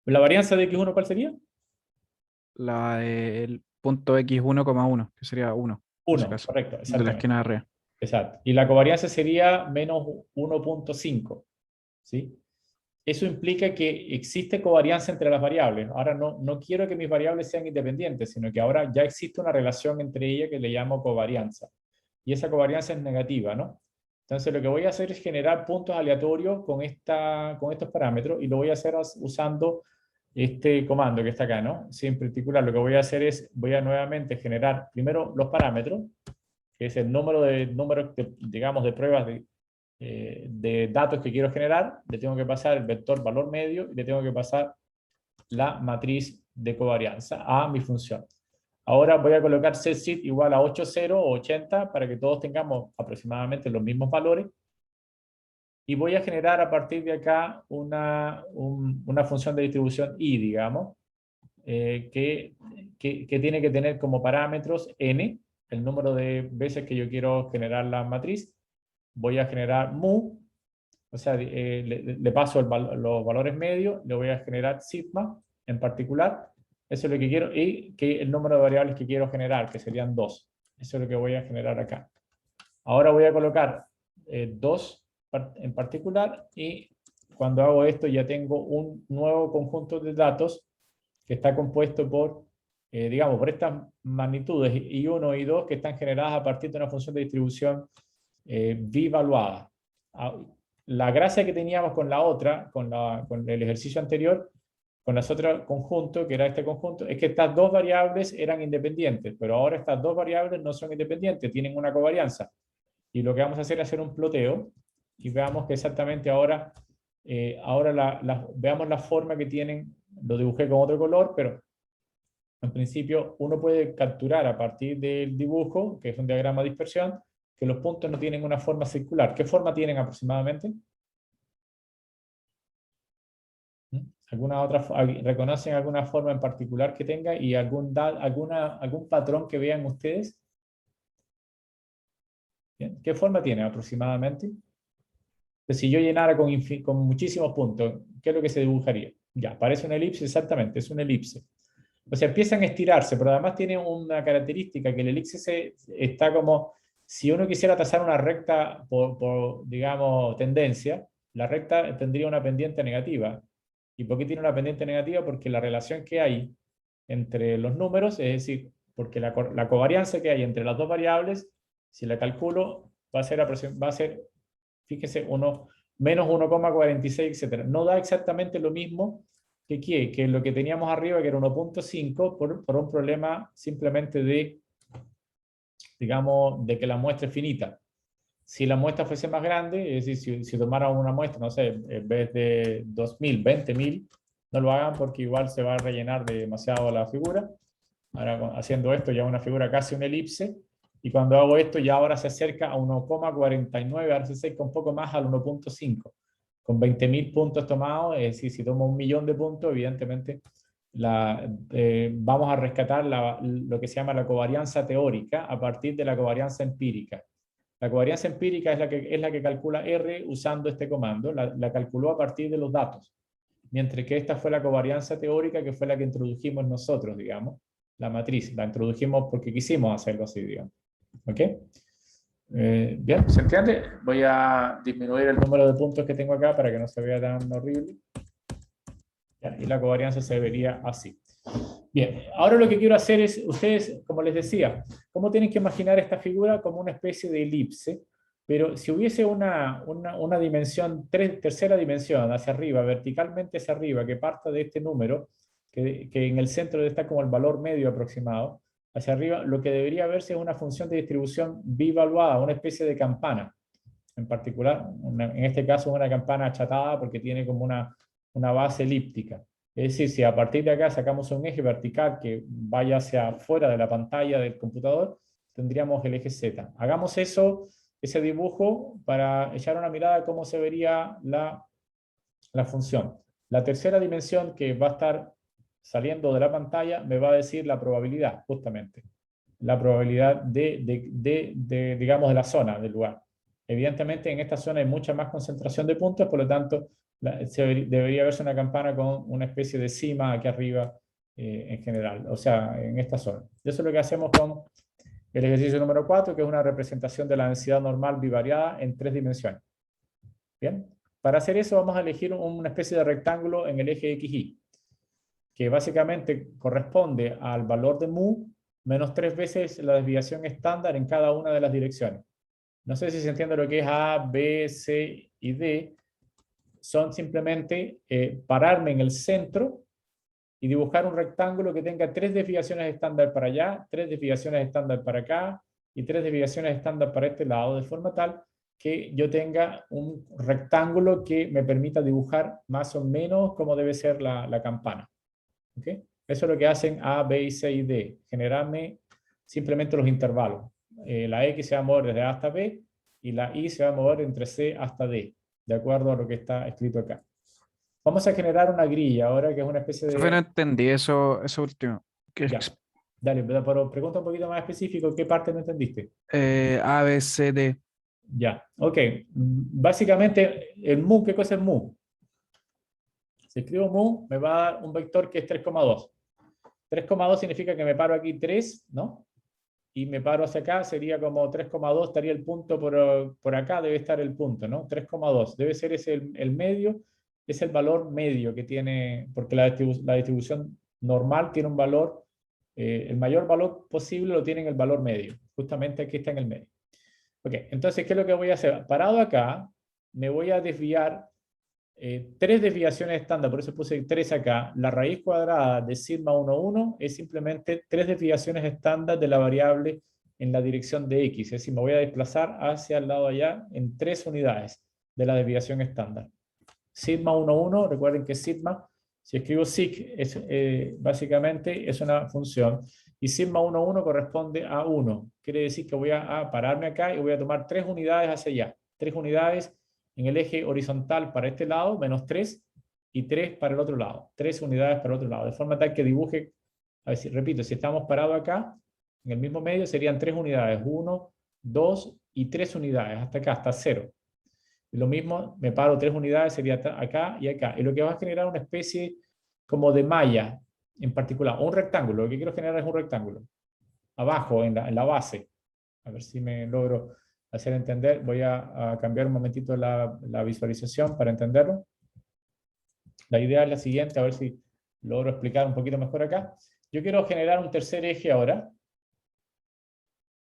A: ¿La varianza de x1 cuál sería?
B: el punto x1,1, que sería 1, en ese
A: 1,
B: caso,
A: correcto,
B: de la
A: exactamente.
B: esquina de arriba.
A: Exacto. Y la covarianza sería menos 1.5. ¿Sí? Eso implica que existe covarianza entre las variables. Ahora no quiero que mis variables sean independientes, sino que ahora ya existe una relación entre ellas que le llamo covarianza. Y esa covarianza es negativa, ¿no? Entonces lo que voy a hacer es generar puntos aleatorios con estos parámetros, y lo voy a hacer usando este comando que está acá, ¿no? Sí, en particular lo que voy a hacer es, voy a nuevamente generar primero los parámetros, que es el número de digamos, de pruebas de datos que quiero generar. Le tengo que pasar el vector valor medio y le tengo que pasar la matriz de covarianza a mi función. Ahora voy a colocar setSit igual a 80 o 80 para que todos tengamos aproximadamente los mismos valores. Y voy a generar a partir de acá una función de distribución I, digamos, que tiene que tener como parámetros n, el número de veces que yo quiero generar la matriz. Voy a generar mu, o sea, le paso los valores medios, le voy a generar sigma en particular, eso es lo que quiero, y que el número de variables que quiero generar, que serían 2. Eso es lo que voy a generar acá. Ahora voy a colocar 2 en particular, y cuando hago esto ya tengo un nuevo conjunto de datos que está compuesto por, digamos, por estas magnitudes I1 y I2 que están generadas a partir de una función de distribución bivaluada. La gracia que teníamos con la otra, con el ejercicio anterior, con las otras conjuntos, que era este conjunto, es que estas dos variables eran independientes, pero ahora estas dos variables no son independientes, tienen una covarianza. Y lo que vamos a hacer es hacer un ploteo, y veamos que exactamente ahora Ahora veamos la forma que tienen, lo dibujé con otro color, pero en principio uno puede capturar a partir del dibujo, que es un diagrama de dispersión, que los puntos no tienen una forma circular. ¿Qué forma tienen aproximadamente? ¿Reconocen alguna forma en particular que tenga y algún patrón que vean ustedes? ¿Bien? ¿Qué forma tiene aproximadamente? Entonces, si yo llenara con muchísimos puntos, ¿qué es lo que se dibujaría? Ya, parece una elipse, exactamente, es una elipse. O sea, empiezan a estirarse, pero además tiene una característica, que el elipse está como, si uno quisiera trazar una recta por, digamos, tendencia, la recta tendría una pendiente negativa. ¿Y por qué tiene una pendiente negativa? Porque la relación que hay entre los números, es decir, porque la covarianza que hay entre las dos variables, si la calculo, va a ser fíjese, menos 1,46, etc. No da exactamente lo mismo que lo que teníamos arriba, que era 1,5, por un problema simplemente de, digamos, de que la muestra es finita. Si la muestra fuese más grande, es decir, si tomara una muestra, no sé, en vez de 2.000, 20.000, no lo hagan porque igual se va a rellenar demasiado la figura. Ahora, haciendo esto ya una figura casi una elipse, y cuando hago esto ya ahora se acerca a 1,49, ahora se acerca un poco más al 1,5. Con 20.000 puntos tomados, es decir, si tomo 1.000.000 de puntos, evidentemente vamos a rescatar lo que se llama la covarianza teórica a partir de la covarianza empírica. La covarianza empírica es la que calcula R usando este comando, la calculó a partir de los datos, mientras que esta fue la covarianza teórica, que fue la que introdujimos nosotros, digamos, la matriz. La introdujimos porque quisimos hacerlo así, digamos. ¿Ok? Bien, ¿se entiende? Voy a disminuir el número de puntos que tengo acá para que no se vea tan horrible. ¿Ya? Y la covarianza se vería así. Bien, ahora lo que quiero hacer es, ustedes, como les decía, ¿cómo tienen que imaginar esta figura? Como una especie de elipse, pero si hubiese una dimensión, tercera dimensión hacia arriba, verticalmente hacia arriba, que parta de este número, que en el centro está como el valor medio aproximado, hacia arriba, lo que debería verse es una función de distribución bivaluada, una especie de campana, en particular, en este caso una campana achatada porque tiene como una base elíptica. Es decir, si a partir de acá sacamos un eje vertical que vaya hacia afuera de la pantalla del computador, tendríamos el eje Z. Hagamos ese dibujo para echar una mirada a cómo se vería la función. La tercera dimensión que va a estar saliendo de la pantalla me va a decir la probabilidad, justamente. La probabilidad digamos, de la zona, del lugar. Evidentemente, en esta zona hay mucha más concentración de puntos, por lo tanto, debería verse una campana con una especie de cima aquí arriba en general, o sea, en esta zona. Eso es lo que hacemos con el ejercicio número 4, que es una representación de la densidad normal bivariada en 3 dimensiones. Bien, para hacer eso vamos a elegir una especie de rectángulo en el eje XY, que básicamente corresponde al valor de mu menos 3 veces la desviación estándar en cada una de las direcciones. No sé si se entiende lo que es A, B, C y D. Son simplemente pararme en el centro y dibujar un rectángulo que tenga 3 desviaciones estándar para allá, 3 desviaciones estándar para acá y 3 desviaciones estándar para este lado, de forma tal que yo tenga un rectángulo que me permita dibujar más o menos como debe ser la campana. ¿Okay? Eso es lo que hacen A, B, y C y D, generarme simplemente los intervalos. La X se va a mover desde A hasta B y la Y se va a mover entre C hasta D, de acuerdo a lo que está escrito acá. Vamos a generar una grilla ahora, que es una especie de...
B: No entendí eso último.
A: Ya. Dale, pero pregunta un poquito más específico, ¿qué parte no entendiste?
B: A, B, C, D.
A: Ya, ok. Básicamente, el mu, ¿qué cosa es mu? Si escribo mu, me va a dar un vector que es 3,2. 3,2 significa que me paro aquí 3, ¿no? Y me paro hacia acá, sería como 3,2, estaría el punto por acá, debe estar el punto, ¿no? 3,2, debe ser ese el medio, es el valor medio que tiene, porque la distribución normal tiene un valor, el mayor valor posible lo tiene en el valor medio, justamente aquí está en el medio. Ok, entonces, ¿qué es lo que voy a hacer? Parado acá, me voy a desviar 3 desviaciones estándar, por eso puse 3 acá. La raíz cuadrada de sigma 1, 1 es simplemente 3 desviaciones estándar de la variable en la dirección de X. Es decir, me voy a desplazar hacia el lado allá en 3 unidades de la desviación estándar. Sigma 1, 1, recuerden que sigma, si escribo sig, es, básicamente es una función, y sigma 1, 1 corresponde a 1. Quiere decir que voy a pararme acá y voy a tomar 3 unidades hacia allá. 3 unidades en el eje horizontal para este lado, menos 3, y 3 para el otro lado. 3 unidades para el otro lado. De forma tal que dibuje, a ver si repito, si estamos parados acá, en el mismo medio serían 3 unidades. 1, 2 y 3 unidades, hasta acá, hasta 0. Y lo mismo, me paro 3 unidades, sería acá y acá. Y lo que va a generar una especie como de malla en particular, o un rectángulo. Lo que quiero generar es un rectángulo. Abajo, en la base. A ver si me logro hacer entender. Voy a cambiar un momentito la visualización para entenderlo. La idea es la siguiente, a ver si logro explicar un poquito mejor acá. Yo quiero generar un tercer eje ahora.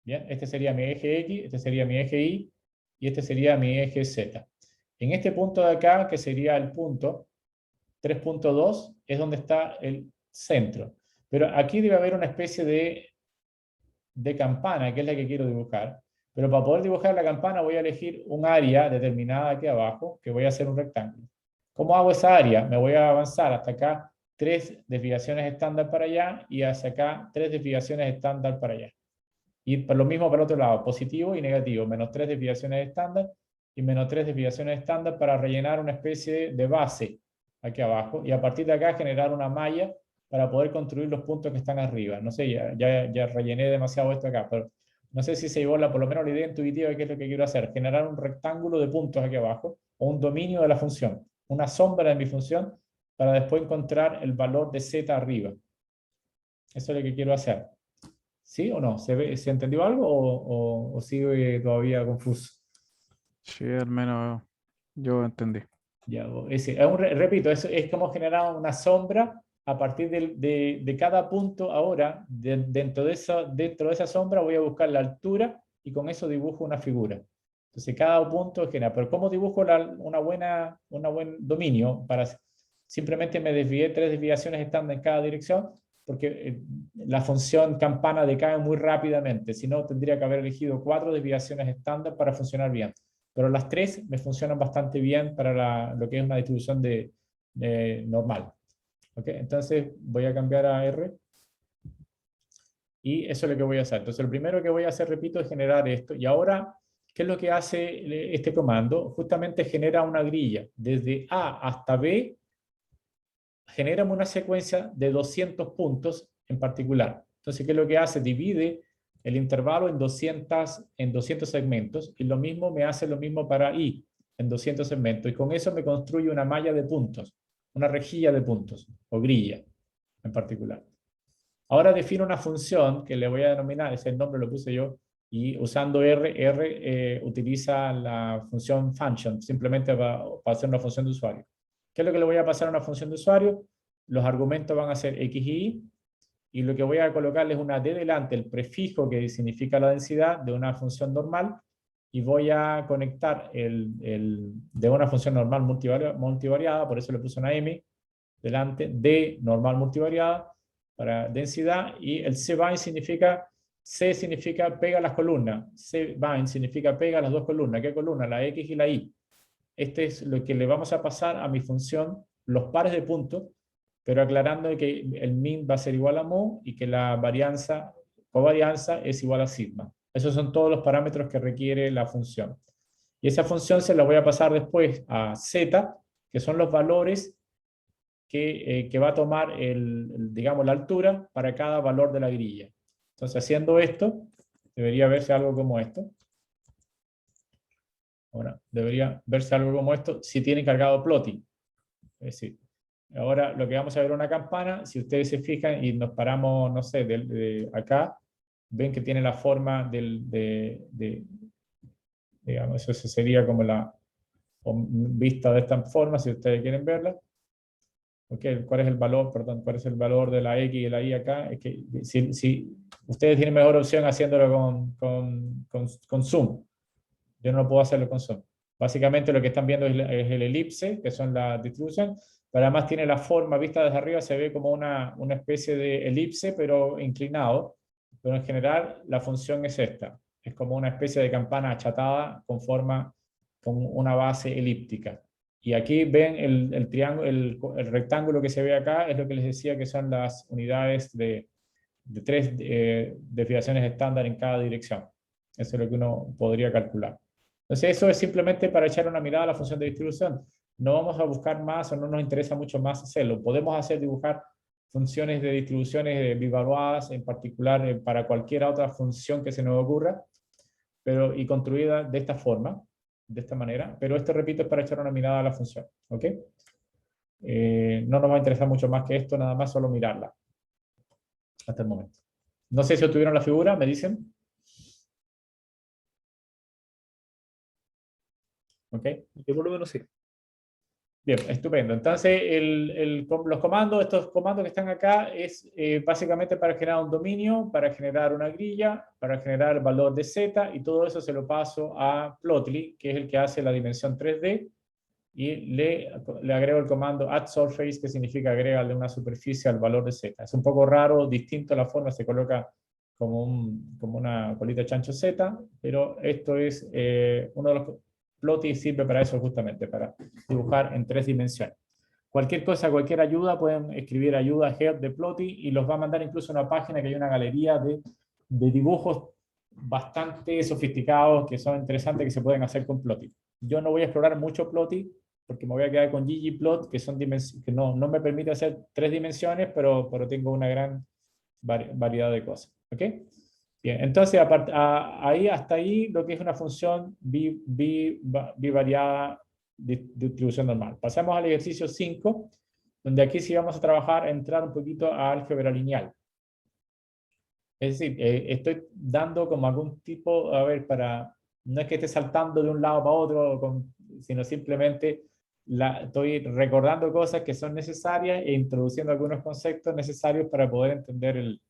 A: Bien, este sería mi eje X, este sería mi eje Y, y este sería mi eje Z. En este punto de acá, que sería el punto 3.2, es donde está el centro. Pero aquí debe haber una especie de campana, que es la que quiero dibujar. Pero para poder dibujar la campana voy a elegir un área determinada aquí abajo, que voy a hacer un rectángulo. ¿Cómo hago esa área? Me voy a avanzar hasta acá 3 desviaciones estándar para allá y hacia acá 3 desviaciones estándar para allá. Y por lo mismo para el otro lado, positivo y negativo, menos 3 desviaciones estándar y menos 3 desviaciones estándar para rellenar una especie de base aquí abajo y a partir de acá generar una malla para poder construir los puntos que están arriba. No sé, ya rellené demasiado esto acá, pero no sé si se llevó por lo menos la idea intuitiva de qué es lo que quiero hacer. Generar un rectángulo de puntos aquí abajo o un dominio de la función, una sombra de mi función para después encontrar el valor de z arriba. Eso es lo que quiero hacer. ¿Sí o no? ¿Se entendió algo o sigue todavía confuso?
B: Sí, al menos yo entendí.
A: Ya, repito, es como generar una sombra a partir de cada punto ahora. Dentro de esa sombra voy a buscar la altura y con eso dibujo una figura. Entonces cada punto genera. Pero ¿cómo dibujo un buen dominio? Simplemente me desvié 3 desviaciones estándar en cada dirección porque la función campana decae muy rápidamente. Si no, tendría que haber elegido 4 desviaciones estándar para funcionar bien. Pero las 3 me funcionan bastante bien para lo que es una distribución normal. ¿Okay? Entonces voy a cambiar a R. Y eso es lo que voy a hacer. Entonces lo primero que voy a hacer, repito, es generar esto. Y ahora, ¿qué es lo que hace este comando? Justamente genera una grilla. Desde A hasta B, genérame una secuencia de 200 puntos en particular. Entonces, ¿qué es lo que hace? Divide el intervalo en 200 segmentos y lo mismo me hace lo mismo para I, en 200 segmentos. Y con eso me construye una malla de puntos, una rejilla de puntos, o grilla en particular. Ahora defino una función que le voy a denominar, ese nombre lo puse yo, y usando R utiliza la función function, simplemente para hacer una función de usuario. ¿Qué es lo que le voy a pasar a una función de usuario? Los argumentos van a ser X y Y lo que voy a colocarle es una D delante, el prefijo que significa la densidad de una función normal, y voy a conectar de una función normal multivariada, por eso le puse una M delante, D normal multivariada, para densidad, y el cbind C significa pega las columnas, cbind significa pega las dos columnas. ¿Qué columna? La X y la Y. Este es lo que le vamos a pasar a mi función, los pares de puntos, pero aclarando que el min va a ser igual a mu y que la covarianza es igual a sigma. Esos son todos los parámetros que requiere la función. Y esa función se la voy a pasar después a z, que son los valores que va a tomar digamos, la altura para cada valor de la grilla. Entonces, haciendo esto, debería verse algo como esto. Ahora, debería verse algo como esto si tiene cargado plotting. Es decir, ahora lo que vamos a ver una campana, si ustedes se fijan y nos paramos, no sé, de acá, ven que tiene la forma digamos, eso sería como la vista de esta forma, si ustedes quieren verla. Okay, ¿cuál es el valor? Perdón, ¿cuál es el valor de la X y la Y acá? Es que si ustedes tienen mejor opción haciéndolo con zoom. Yo no puedo hacerlo con zoom. Básicamente lo que están viendo es el elipse, que son las distribuciones, pero además tiene la forma, vista desde arriba, se ve como una especie de elipse, pero inclinado. Pero en general la función es esta. Es como una especie de campana achatada con una base elíptica. Y aquí ven el triángulo, el rectángulo que se ve acá, es lo que les decía que son las unidades de 3 desviaciones estándar en cada dirección. Eso es lo que uno podría calcular. Entonces, eso es simplemente para echar una mirada a la función de distribución. No vamos a buscar más o no nos interesa mucho más hacerlo. Podemos dibujar funciones de distribuciones bivaluadas, en particular para cualquier otra función que se nos ocurra, y construida de esta forma, de esta manera. Pero esto, repito, es para echar una mirada a la función. ¿Ok? No nos va a interesar mucho más que esto, nada más solo mirarla hasta el momento. No sé si obtuvieron la figura, ¿me dicen? ¿Ok?
B: Yo por lo menos sí.
A: Bien, estupendo. Entonces, los comandos, estos comandos que están acá, es básicamente para generar un dominio, para generar una grilla, para generar el valor de z, y todo eso se lo paso a Plotly, que es el que hace la dimensión 3D, y le agrego el comando addSurface, que significa agregarle una superficie al valor de z. Es un poco raro, distinto a la forma, se coloca como una colita chancho z, pero esto es uno de los... Plotly sirve para eso justamente, para dibujar en 3 dimensiones. Cualquier cosa, cualquier ayuda, pueden escribir ayuda help de Plotly y los va a mandar incluso a una página que hay una galería de dibujos bastante sofisticados que son interesantes que se pueden hacer con Plotly. Yo no voy a explorar mucho Plotly porque me voy a quedar con ggplot, que no me permite hacer 3 dimensiones, pero tengo una gran variedad de cosas. ¿Ok? Bien, entonces hasta ahí lo que es una función bivariada de distribución normal. Pasamos al ejercicio 5, donde aquí sí vamos a trabajar, entrar un poquito a álgebra lineal. Es decir, estoy dando como algún tipo, a ver, no es que esté saltando de un lado para otro, sino simplemente estoy recordando cosas que son necesarias e introduciendo algunos conceptos necesarios para poder entender el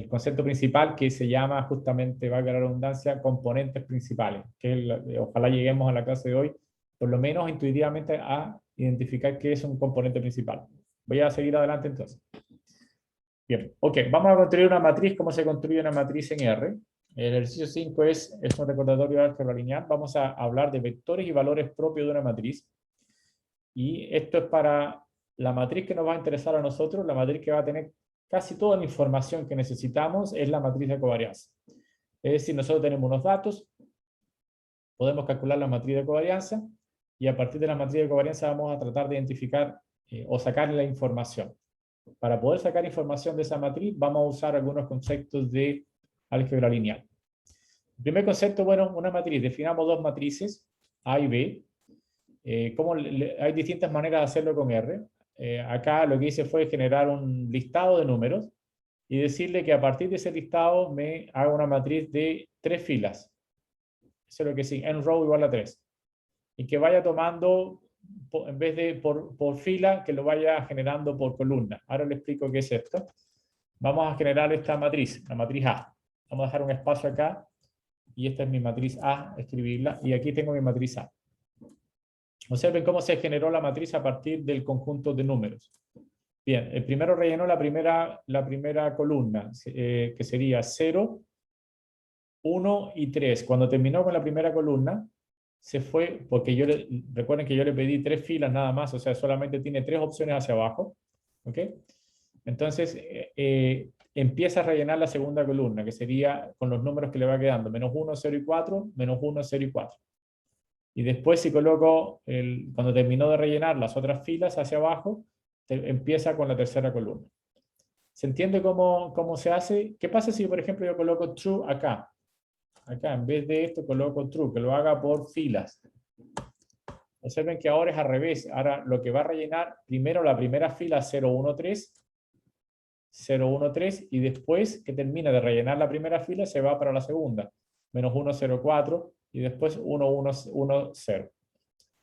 A: concepto principal, que se llama justamente, valga la redundancia, componentes principales, que ojalá lleguemos a la clase de hoy, por lo menos intuitivamente, a identificar qué es un componente principal. Voy a seguir adelante entonces. Bien, ok, vamos a construir una matriz. ¿Cómo se construye una matriz en R? El ejercicio 5 es un recordatorio de álgebra lineal. Vamos a hablar de vectores y valores propios de una matriz. Y esto es para la matriz que nos va a interesar a nosotros, la matriz que va a tener casi toda la información que necesitamos, es la matriz de covarianza. Es decir, nosotros tenemos unos datos, podemos calcular la matriz de covarianza, y a partir de la matriz de covarianza vamos a tratar de identificar o sacar la información. Para poder sacar información de esa matriz, vamos a usar algunos conceptos de álgebra lineal. El primer concepto, bueno, una matriz. Definamos 2 matrices, A y B. Hay distintas maneras de hacerlo con R. Acá lo que hice fue generar un listado de números y decirle que a partir de ese listado me haga una matriz de 3 filas. Eso es lo que sí, n row igual a 3. Y que vaya tomando, en vez de por fila, que lo vaya generando por columna. Ahora le explico qué es esto. Vamos a generar esta matriz, la matriz A. Vamos a dejar un espacio acá, y esta es mi matriz A, escribirla, y aquí tengo mi matriz A. Observen cómo se generó la matriz a partir del conjunto de números. Bien, el primero rellenó la primera columna, que sería 0, 1 y 3. Cuando terminó con la primera columna, se fue, porque recuerden que yo le pedí 3 filas nada más, o sea, solamente tiene 3 opciones hacia abajo. ¿Ok? Entonces, empieza a rellenar la segunda columna, que sería con los números que le va quedando, menos 1, 0 y 4, menos 1, 0 y 4. Y después, si coloco, cuando terminó de rellenar las otras filas hacia abajo, empieza con la tercera columna. ¿Se entiende cómo se hace? ¿Qué pasa si, por ejemplo, yo coloco true acá? Acá, en vez de esto, coloco true, que lo haga por filas. Observen que ahora es al revés. Ahora lo que va a rellenar, primero la primera fila 0, 1, 3, 0, 1, 3, y después que termina de rellenar la primera fila, se va para la segunda. Menos 1, 0, 4, y después 1, 1, 1, 0.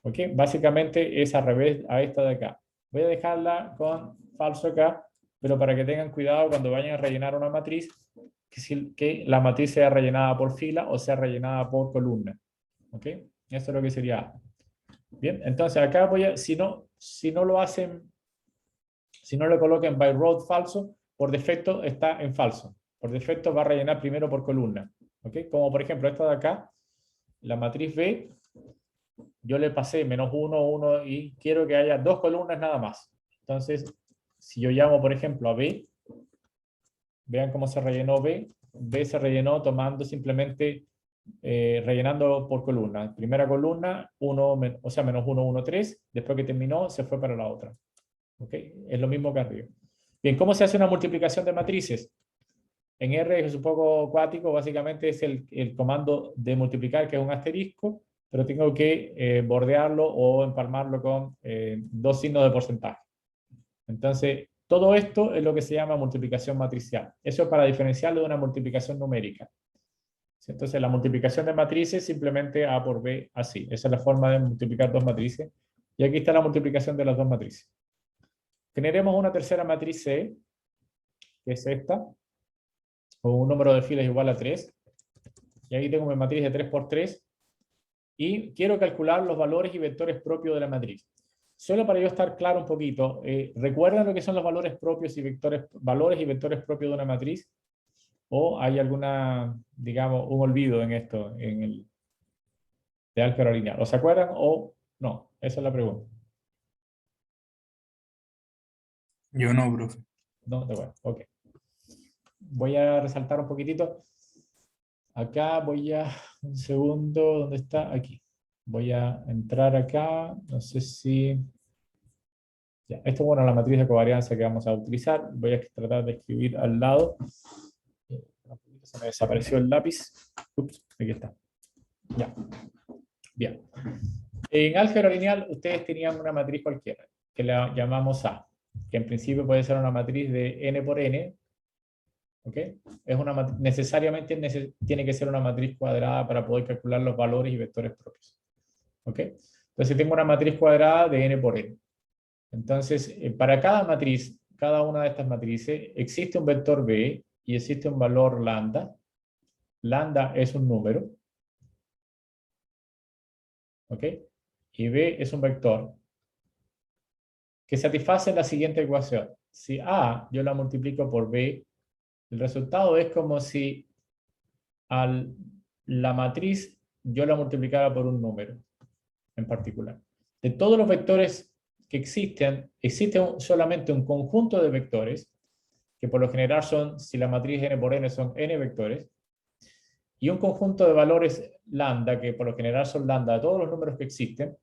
A: ¿Ok? Básicamente es al revés a esta de acá. Voy a dejarla con falso acá, pero para que tengan cuidado cuando vayan a rellenar una matriz, que la matriz sea rellenada por fila o sea rellenada por columna. ¿Ok? Eso es lo que sería A. Bien, entonces acá si no lo hacen, si no lo coloquen by row falso, por defecto está en falso. Por defecto va a rellenar primero por columna. ¿Ok? Como por ejemplo esta de acá, la matriz B yo le pasé -1, 1 y quiero que haya 2 columnas nada más. Entonces, si yo llamo, por ejemplo, a B, vean cómo se rellenó B. B se rellenó tomando simplemente, rellenando por columna. Primera columna, 1, o sea, -1, 1, 3. Después que terminó, se fue para la otra. ¿Ok? Es lo mismo que arriba. Bien, ¿cómo se hace una multiplicación de matrices? En R es un poco cuático, básicamente es el comando de multiplicar, que es un asterisco, pero tengo que bordearlo o empalmarlo con 2 signos de porcentaje. Entonces, todo esto es lo que se llama multiplicación matricial. Eso es para diferenciarlo de una multiplicación numérica. Entonces, la multiplicación de matrices simplemente A por B, así. Esa es la forma de multiplicar dos matrices. Y aquí está la multiplicación de las dos matrices. Generemos una tercera matriz C, que es esta, con un número de filas igual a 3. Y aquí tengo mi matriz de 3 por 3. Y quiero calcular los valores y vectores propios de la matriz. Solo para yo estar claro un poquito, ¿recuerdan lo que son los valores propios y valores y vectores propios de una matriz? ¿O hay alguna, digamos, un olvido en esto, en el de álgebra lineal? ¿O se acuerdan o no? Esa es la pregunta.
C: Yo no, profe.
A: No, de acuerdo, ok. Voy a resaltar un poquitito. Acá voy a, un segundo, ¿dónde está? Aquí. Voy a entrar acá, no sé si... Ya, esto es bueno, la matriz de covarianza que vamos a utilizar. Voy a tratar de escribir al lado. Se me desapareció el lápiz. Ups, aquí está. Ya. Bien. En álgebra lineal, ustedes tenían una matriz cualquiera, que la llamamos A, que en principio puede ser una matriz de n por n. ¿Ok? Es una necesariamente tiene que ser una matriz cuadrada para poder calcular los valores y vectores propios. ¿Ok? Entonces tengo una matriz cuadrada de n por n. Entonces, para cada matriz, cada una de estas matrices, existe un vector B y existe un valor lambda. Lambda es un número. ¿Ok? Y B es un vector que satisface la siguiente ecuación. Si A yo la multiplico por B, el resultado es como si la matriz yo la multiplicara por un número en particular. De todos los vectores que existe solamente un conjunto de vectores, que por lo general son, si la matriz n por n son n vectores, y un conjunto de valores lambda, que por lo general son lambda de todos los números que existen,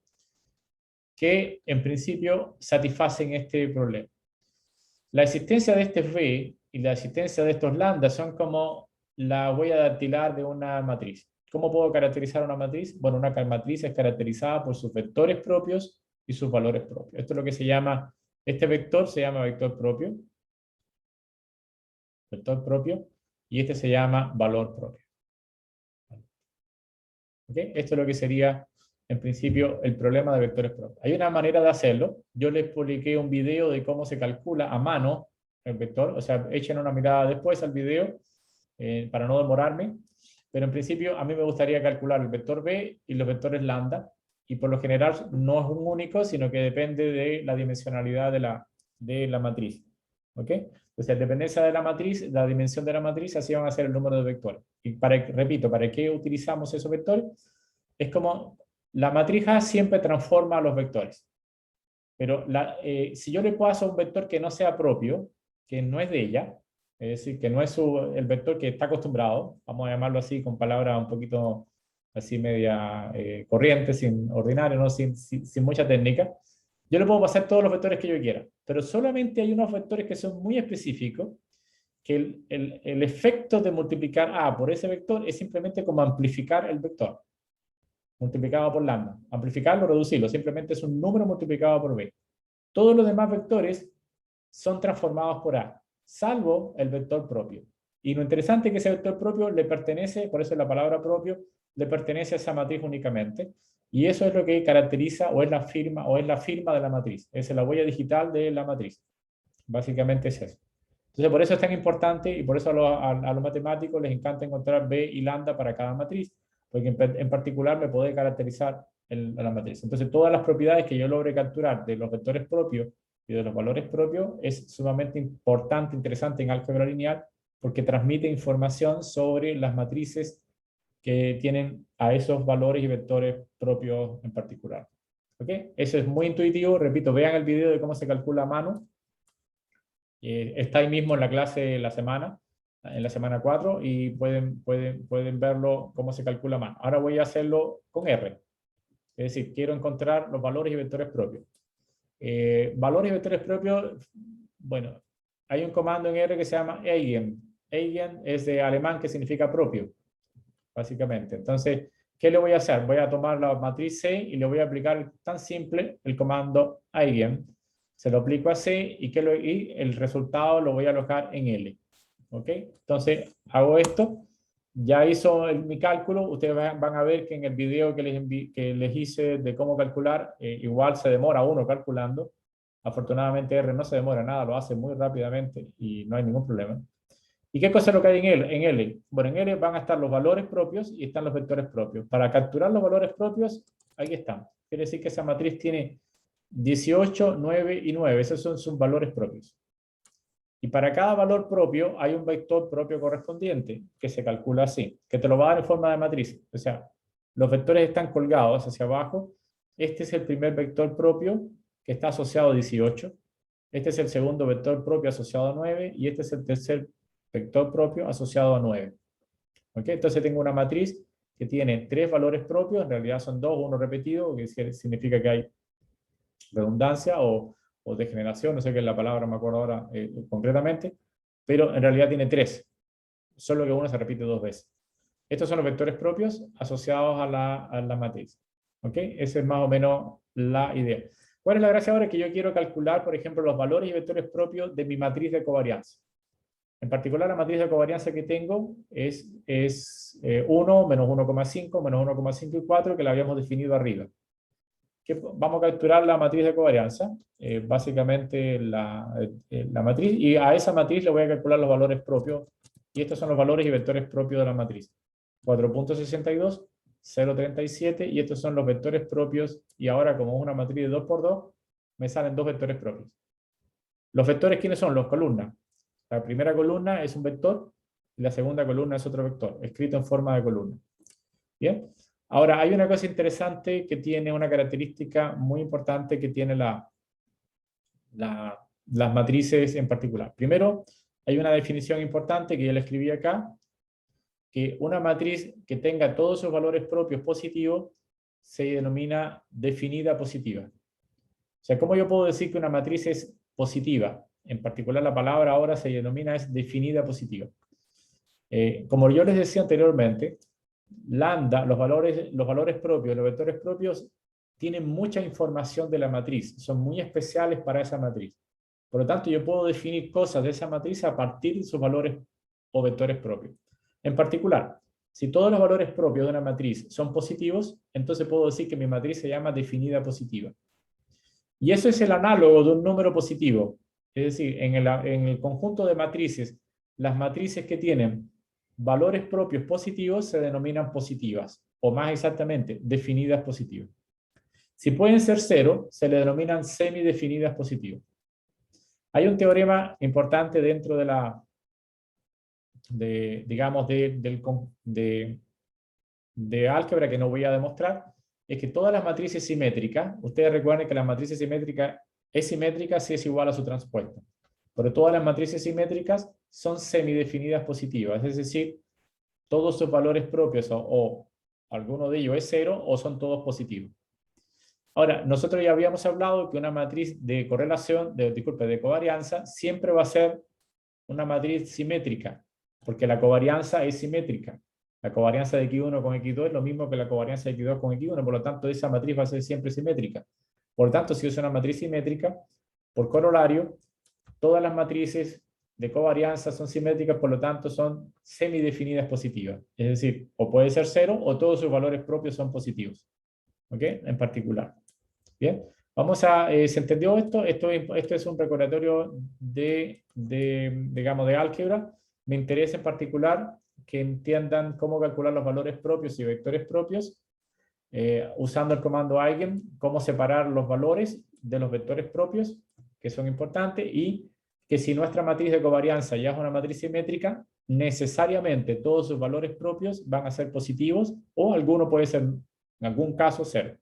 A: que en principio satisfacen este problema. La existencia de este V y la existencia de estos lambda son como la huella dactilar de una matriz. ¿Cómo puedo caracterizar una matriz? Bueno, una matriz es caracterizada por sus vectores propios y sus valores propios. Esto es lo que se llama, este vector se llama vector propio, y este se llama valor propio. ¿Okay? Esto es lo que sería, en principio, el problema de vectores propios. Hay una manera de hacerlo. Yo les publiqué un video de cómo se calcula a mano el vector. O sea, echen una mirada después al video para no demorarme. Pero en principio, a mí me gustaría calcular el vector B y los vectores lambda. Y por lo general no es un único, sino que depende de la dimensionalidad de la matriz. ¿Ok? Entonces, en dependencia de la matriz, la dimensión de la matriz, así van a ser el número de vectores. Y repito, ¿para qué utilizamos esos vectores? Es como la matriz A siempre transforma a los vectores. Pero si yo le paso un vector que no sea propio, que no es de ella, es decir, que no es el vector que está acostumbrado, vamos a llamarlo así con palabras un poquito así media corrientes, sin ordinario, ¿no? sin mucha técnica, yo le puedo pasar todos los vectores que yo quiera, pero solamente hay unos vectores que son muy específicos, que el efecto de multiplicar A por ese vector es simplemente como amplificar el vector, multiplicado por lambda. Amplificarlo, reducirlo, simplemente es un número multiplicado por B. Todos los demás vectores son transformados por A, salvo el vector propio. Y lo interesante es que ese vector propio le pertenece, por eso la palabra propio, le pertenece a esa matriz únicamente. Y eso es lo que caracteriza o es la firma de la matriz. Es la huella digital de la matriz. Básicamente es eso. Entonces, por eso es tan importante y por eso a los matemáticos les encanta encontrar B y lambda para cada matriz, porque en particular me puede caracterizar la matriz. Entonces, todas las propiedades que yo logre capturar de los vectores propios y de los valores propios es sumamente importante, interesante en álgebra lineal, porque transmite información sobre las matrices que tienen a esos valores y vectores propios en particular. ¿Ok? Eso es muy intuitivo. Repito, vean el video de cómo se calcula a mano. Está ahí mismo en la clase de la semana, en la semana 4, y pueden verlo cómo se calcula a mano. Ahora voy a hacerlo con R. Es decir, quiero encontrar los valores y vectores propios. Valores y vectores propios, bueno, hay un comando en R que se llama eigen. Eigen es de alemán, que significa propio, básicamente. Entonces, ¿qué le voy a hacer? Voy a tomar la matriz C y le voy a aplicar tan simple el comando eigen. Se lo aplico a C y el resultado lo voy a alojar en L. ¿Ok? Entonces, hago esto. Ya hizo mi cálculo. Ustedes van a ver que en el video que les hice de cómo calcular, igual se demora uno calculando. Afortunadamente R no se demora nada, lo hace muy rápidamente y no hay ningún problema. ¿Y qué cosa es lo que hay en L? Bueno, en L van a estar los valores propios y están los vectores propios. Para capturar los valores propios, ahí están. Quiere decir que esa matriz tiene 18, 9 y 9. Esos son sus valores propios. Y para cada valor propio hay un vector propio correspondiente que se calcula así, que te lo va a dar en forma de matriz. O sea, los vectores están colgados hacia abajo. Este es el primer vector propio que está asociado a 18. Este es el segundo vector propio asociado a 9. Y este es el tercer vector propio asociado a 9. ¿Ok? Entonces tengo una matriz que tiene 3 valores propios. En realidad son 2, uno repetido, que significa que hay redundancia o degeneración, no sé qué es la palabra, no me acuerdo ahora concretamente, pero en realidad tiene 3, solo que uno se repite 2 veces. Estos son los vectores propios asociados a la matriz. ¿Ok? Esa es más o menos la idea. ¿Cuál es la gracia ahora? Que yo quiero calcular, por ejemplo, los valores y vectores propios de mi matriz de covarianza. En particular, la matriz de covarianza que tengo es 1, menos 1,5, menos 1,5 y 4, que la habíamos definido arriba. Vamos a capturar la matriz de covarianza, básicamente la matriz, y a esa matriz le voy a calcular los valores propios, y estos son los valores y vectores propios de la matriz. 4.62, 0.37, y estos son los vectores propios, y ahora como es una matriz de 2 por 2, me salen 2 vectores propios. Los vectores, ¿quiénes son? Los columnas. La primera columna es un vector, y la segunda columna es otro vector, escrito en forma de columna. ¿Bien? Ahora, hay una cosa interesante que tiene una característica muy importante que tiene las matrices en particular. Primero, hay una definición importante que yo le escribí acá, que una matriz que tenga todos sus valores propios positivos se denomina definida positiva. O sea, ¿cómo yo puedo decir que una matriz es positiva? En particular, la palabra ahora se denomina es definida positiva. Como yo les decía anteriormente, lambda, los valores propios, los vectores propios, tienen mucha información de la matriz, son muy especiales para esa matriz. Por lo tanto, yo puedo definir cosas de esa matriz a partir de sus valores o vectores propios. En particular, si todos los valores propios de una matriz son positivos, entonces puedo decir que mi matriz se llama definida positiva. Y eso es el análogo de un número positivo. Es decir, en el conjunto de matrices, las matrices que tienen valores propios positivos se denominan positivas, o más exactamente, definidas positivas. Si pueden ser 0, se le denominan semidefinidas positivas. Hay un teorema importante dentro de álgebra que no voy a demostrar, es que todas las matrices simétricas, ustedes recuerden que la matriz simétrica es simétrica si es igual a su transpuesta, pero todas las matrices simétricas son semidefinidas positivas, es decir, todos sus valores propios o alguno de ellos es 0 o son todos positivos. Ahora, nosotros ya habíamos hablado que una matriz de correlación, de covarianza, siempre va a ser una matriz simétrica, porque la covarianza es simétrica. La covarianza de X1 con X2 es lo mismo que la covarianza de X2 con X1, por lo tanto esa matriz va a ser siempre simétrica. Por lo tanto, si es una matriz simétrica, por corolario, todas las matrices de covarianza son simétricas, por lo tanto son semidefinidas positivas. Es decir, o puede ser 0 o todos sus valores propios son positivos. ¿Ok? En particular. Bien. Vamos a, ¿se entendió esto? Esto es un recordatorio digamos, de álgebra. Me interesa en particular que entiendan cómo calcular los valores propios y vectores propios usando el comando eigen, cómo separar los valores de los vectores propios, que son importantes, y que si nuestra matriz de covarianza ya es una matriz simétrica, necesariamente todos sus valores propios van a ser positivos o alguno puede ser, en algún caso, cero.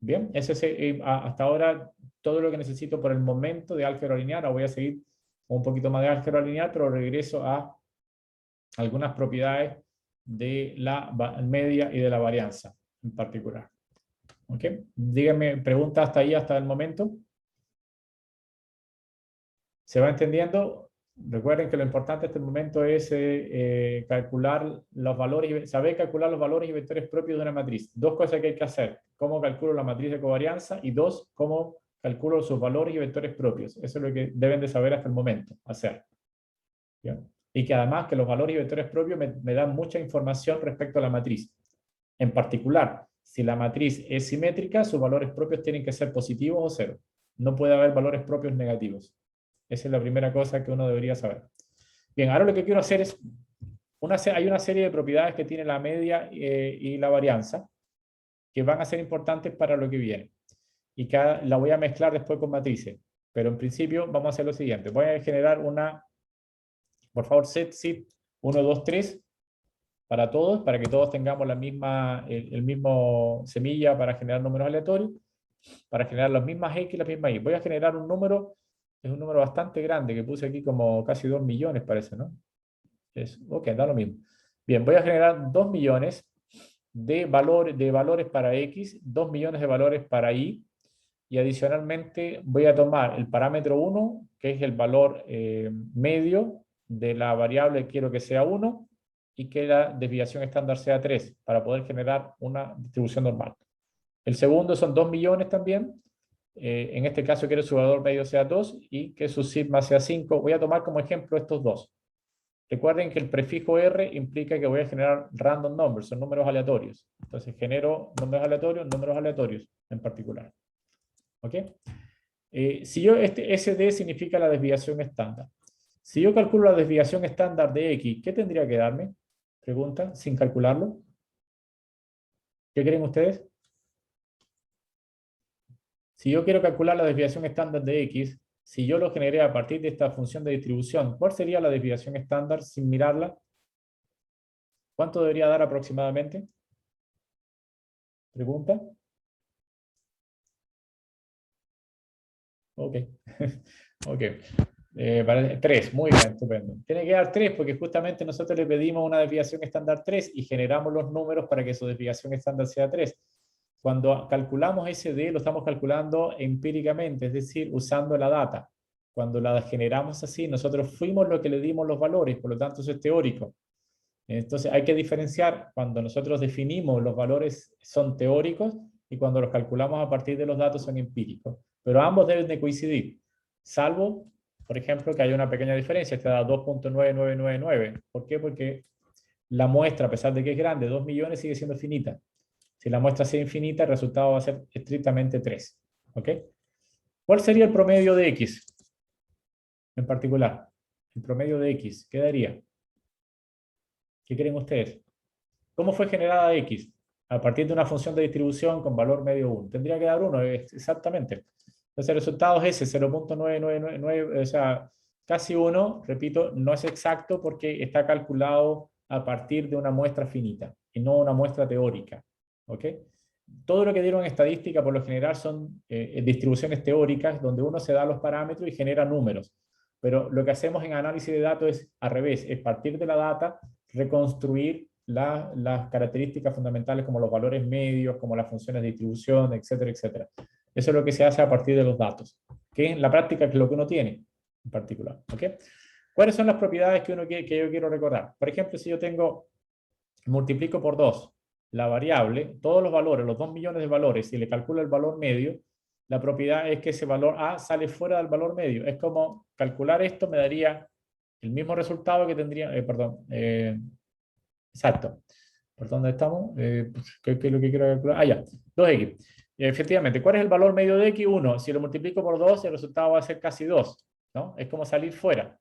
A: Bien, ese es hasta ahora todo lo que necesito por el momento de álgebra lineal. Ahora voy a seguir un poquito más de álgebra lineal, pero regreso a algunas propiedades de la media y de la varianza en particular. ¿Ok? Díganme, pregunta hasta ahí, hasta el momento. ¿Se va entendiendo? Recuerden que lo importante en este momento es calcular los valores, saber calcular los valores y vectores propios de una matriz. Dos cosas que hay que hacer. Cómo calculo la matriz de covarianza y dos, cómo calculo sus valores y vectores propios. Eso es lo que deben de saber hasta el momento, hacer. ¿Bien? Y que además que los valores y vectores propios me dan mucha información respecto a la matriz. En particular, si la matriz es simétrica, sus valores propios tienen que ser positivos o cero. No puede haber valores propios negativos. Esa es la primera cosa que uno debería saber. Bien, ahora lo que quiero hacer es, hay una serie de propiedades que tiene la media y la varianza que van a ser importantes para lo que viene. Y la voy a mezclar después con matrices. Pero en principio vamos a hacer lo siguiente. Voy a generar una, por favor, set 1, 2, 3 para todos, para que todos tengamos la misma, el mismo semilla para generar números aleatorios, para generar las mismas X y las mismas Y. Voy a generar un número. Es un número bastante grande que puse aquí como casi 2 millones parece, ¿no? Ok, da lo mismo. Bien, voy a generar 2 millones de valores para X, 2 millones de valores para Y, y adicionalmente voy a tomar el parámetro 1, que es el valor medio de la variable que quiero que sea 1, y que la desviación estándar sea 3, para poder generar una distribución normal. El segundo son 2 millones también. En este caso quiero que su valor medio sea 2 y que su sigma sea 5. Voy a tomar como ejemplo estos dos. Recuerden que el prefijo R implica que voy a generar random numbers, son números aleatorios. Entonces genero números aleatorios en particular. ¿Ok? Si yo, SD significa la desviación estándar. Si yo calculo la desviación estándar de X, ¿qué tendría que darme? Pregunta, sin calcularlo. ¿Qué creen ustedes? Si yo quiero calcular la desviación estándar de X, si yo lo generé a partir de esta función de distribución, ¿cuál sería la desviación estándar sin mirarla? ¿Cuánto debería dar aproximadamente? ¿Pregunta? Ok. Ok. 3, muy bien, estupendo. Tiene que dar 3 porque justamente nosotros le pedimos una desviación estándar 3 y generamos los números para que su desviación estándar sea 3. Cuando calculamos SD, lo estamos calculando empíricamente, es decir, usando la data. Cuando la generamos así, nosotros fuimos lo que le dimos los valores, por lo tanto eso es teórico. Entonces hay que diferenciar cuando nosotros definimos los valores son teóricos y cuando los calculamos a partir de los datos son empíricos. Pero ambos deben de coincidir, salvo, por ejemplo, que haya una pequeña diferencia, esta da 2.9999. ¿Por qué? Porque la muestra, a pesar de que es grande, 2 millones, sigue siendo finita. Si la muestra sea infinita, el resultado va a ser estrictamente 3. ¿Ok? ¿Cuál sería el promedio de X? En particular, el promedio de X, ¿qué daría? ¿Qué creen ustedes? ¿Cómo fue generada X? A partir de una función de distribución con valor medio 1. Tendría que dar 1, exactamente. Entonces el resultado es ese, 0.9999, o sea, casi 1, repito, no es exacto porque está calculado a partir de una muestra finita y no una muestra teórica. ¿Ok? Todo lo que dieron en estadística por lo general son distribuciones teóricas donde uno se da los parámetros y genera números. Pero lo que hacemos en análisis de datos es al revés, es partir de la data, reconstruir las características fundamentales como los valores medios, como las funciones de distribución, etcétera, etcétera. Eso es lo que se hace a partir de los datos, que en la práctica es lo que uno tiene en particular. ¿Okay? ¿Cuáles son las propiedades que yo quiero recordar? Por ejemplo, si yo multiplico por 2 la variable, todos los valores, los 2 millones de valores, si le calculo el valor medio, la propiedad es que ese valor A sale fuera del valor medio. Es como calcular esto me daría el mismo resultado que tendría, exacto. ¿Por dónde estamos? ¿Qué es lo que quiero calcular? Ah, ya, 2x. Efectivamente, ¿cuál es el valor medio de x? 1. Si lo multiplico por 2, el resultado va a ser casi 2, ¿no? Es como salir fuera.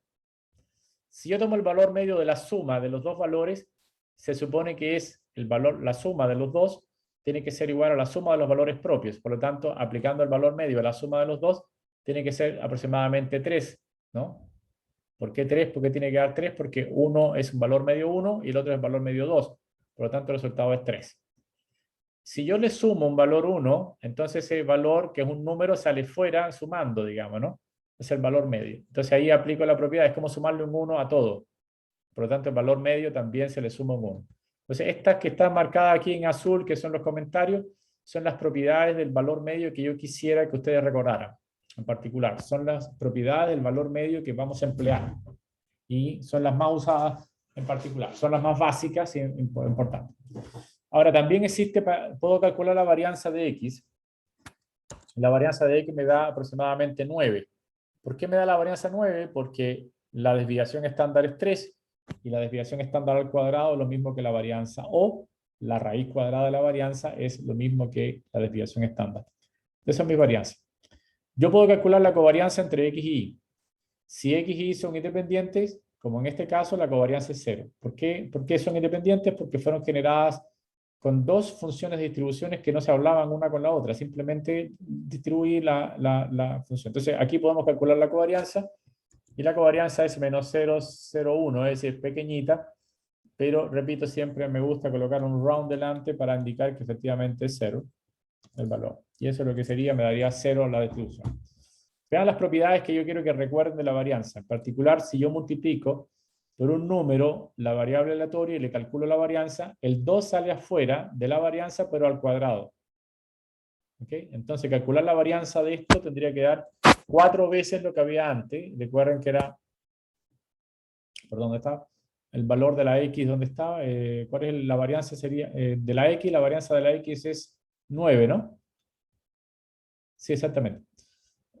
A: Si yo tomo el valor medio de la suma de los dos valores, se supone que es el valor, la suma de los dos tiene que ser igual a la suma de los valores propios. Por lo tanto, aplicando el valor medio a la suma de los dos, tiene que ser aproximadamente 3, ¿no? ¿Por qué 3? ¿Por qué tiene que dar 3? Porque uno es un valor medio 1 y el otro es un valor medio 2. Por lo tanto, el resultado es 3. Si yo le sumo un valor 1, entonces ese valor, que es un número, sale fuera sumando, digamos, ¿no? Es el valor medio. Entonces ahí aplico la propiedad, es como sumarle un 1 a todo. Por lo tanto, el valor medio también se le suma un 1. Entonces, estas que están marcadas aquí en azul, que son los comentarios, son las propiedades del valor medio que yo quisiera que ustedes recordaran. En particular, son las propiedades del valor medio que vamos a emplear. Y son las más usadas en particular. Son las más básicas y importantes. Ahora, también existe, puedo calcular la varianza de X. La varianza de X me da aproximadamente 9. ¿Por qué me da la varianza 9? Porque la desviación estándar es 3 y la desviación estándar al cuadrado es lo mismo que la varianza, o la raíz cuadrada de la varianza es lo mismo que la desviación estándar. Esa es mi varianza. Yo puedo calcular la covarianza entre X y Y. Si X y Y son independientes, como en este caso, la covarianza es 0. ¿Por qué son independientes? Porque fueron generadas con dos funciones de distribuciones que no se hablaban una con la otra, simplemente distribuir la función. Entonces aquí podemos calcular la covarianza, y la covarianza es menos 0,01, es decir, pequeñita, pero repito, siempre me gusta colocar un round delante para indicar que efectivamente es 0 el valor. Y eso es lo que sería, me daría 0 la distribución. Vean las propiedades que yo quiero que recuerden de la varianza. En particular, si yo multiplico por un número la variable aleatoria y le calculo la varianza, el 2 sale afuera de la varianza, pero al cuadrado. ¿Okay? Entonces, calcular la varianza de esto tendría que dar 4 veces lo que había antes. Recuerden que era, ¿por dónde está? El valor de la X, ¿dónde está? ¿Cuál es la varianza? Sería de la X, la varianza de la X es 9, ¿no? Sí, exactamente.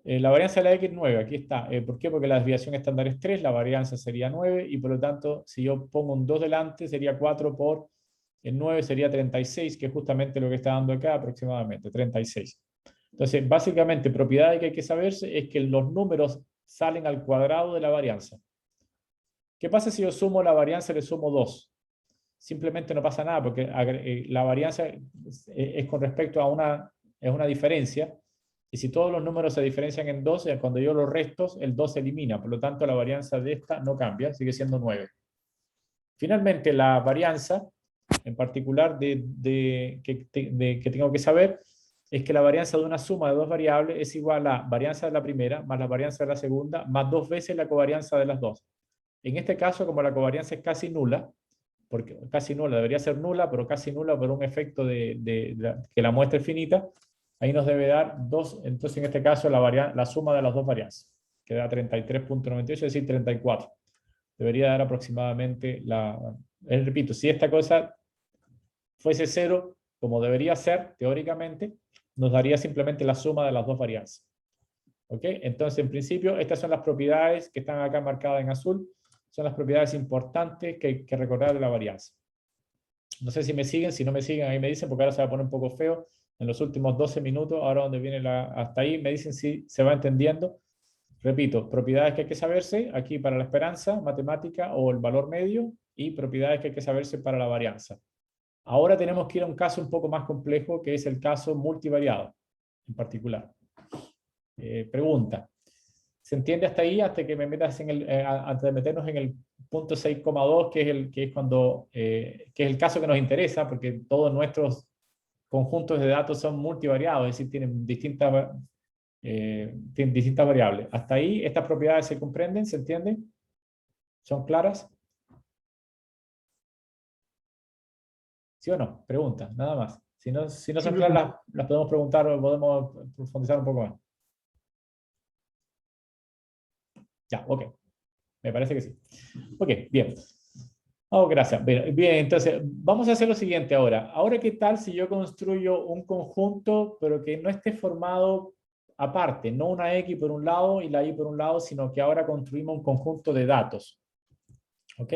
A: La varianza de la X es 9, aquí está. ¿Por qué? Porque la desviación estándar es 3, la varianza sería 9, y por lo tanto, si yo pongo un 2 delante, sería 4 por el 9, sería 36, que es justamente lo que está dando acá aproximadamente, 36. Entonces, básicamente, propiedad que hay que saberse es que los números salen al cuadrado de la varianza. ¿Qué pasa si yo sumo la varianza y le sumo 2? Simplemente no pasa nada, porque la varianza es con respecto a una diferencia. Y si todos los números se diferencian en 2, cuando yo los restos, el 2 se elimina. Por lo tanto, la varianza de esta no cambia, sigue siendo 9. Finalmente, la varianza, en particular que tengo que saber, es que la varianza de una suma de dos variables es igual a la varianza de la primera más la varianza de la segunda más 2 veces la covarianza de las dos. En este caso, como la covarianza es casi nula, porque casi nula, debería ser nula, pero casi nula por un efecto que la muestra es finita, ahí nos debe dar 2, entonces en este caso la suma de las dos varianzas, que da 33.98, es decir, 34. Debería dar aproximadamente repito, si esta cosa fuese 0, como debería ser, teóricamente, nos daría simplemente la suma de las dos varianzas. ¿Ok? Entonces, en principio, estas son las propiedades que están acá marcadas en azul, son las propiedades importantes que hay que recordar de la varianza. No sé si me siguen, si no me siguen, ahí me dicen, porque ahora se va a poner un poco feo en los últimos 12 minutos, ahora donde viene hasta ahí, me dicen si se va entendiendo. Repito, propiedades que hay que saberse, aquí para la esperanza matemática o el valor medio, y propiedades que hay que saberse para la varianza. Ahora tenemos que ir a un caso un poco más complejo, que es el caso multivariado, en particular. Pregunta. ¿Se entiende hasta ahí? Hasta que me metas antes de meternos en el punto 6,2, que es el caso que nos interesa, porque todos nuestros conjuntos de datos son multivariados, es decir, tienen distintas variables. Hasta ahí, estas propiedades se comprenden, ¿se entienden? ¿Son claras? ¿Sí o no? Pregunta, nada más. Si no son claras, las podemos preguntar o podemos profundizar un poco más. Ya, ok. Me parece que sí. Ok, bien. Oh, gracias. Bien, entonces, vamos a hacer lo siguiente ahora. Ahora, ¿qué tal si yo construyo un conjunto, pero que no esté formado aparte? No una X por un lado y la Y por un lado, sino que ahora construimos un conjunto de datos. ¿Ok?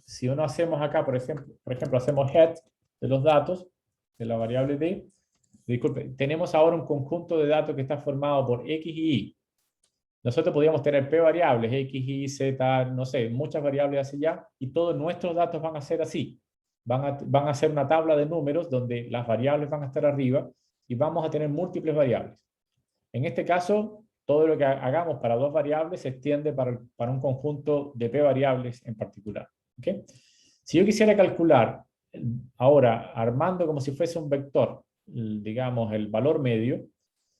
A: Si uno hacemos acá, por ejemplo, hacemos head de los datos, de la variable D. Disculpe, tenemos ahora un conjunto de datos que está formado por X y Y. Nosotros podríamos tener P variables, X, Y, Z, no sé, muchas variables así ya, y todos nuestros datos van a ser así. Van a ser una tabla de números donde las variables van a estar arriba y vamos a tener múltiples variables. En este caso, todo lo que hagamos para dos variables se extiende para un conjunto de p variables en particular. ¿Okay? Si yo quisiera calcular ahora, armando como si fuese un vector, digamos, el valor medio,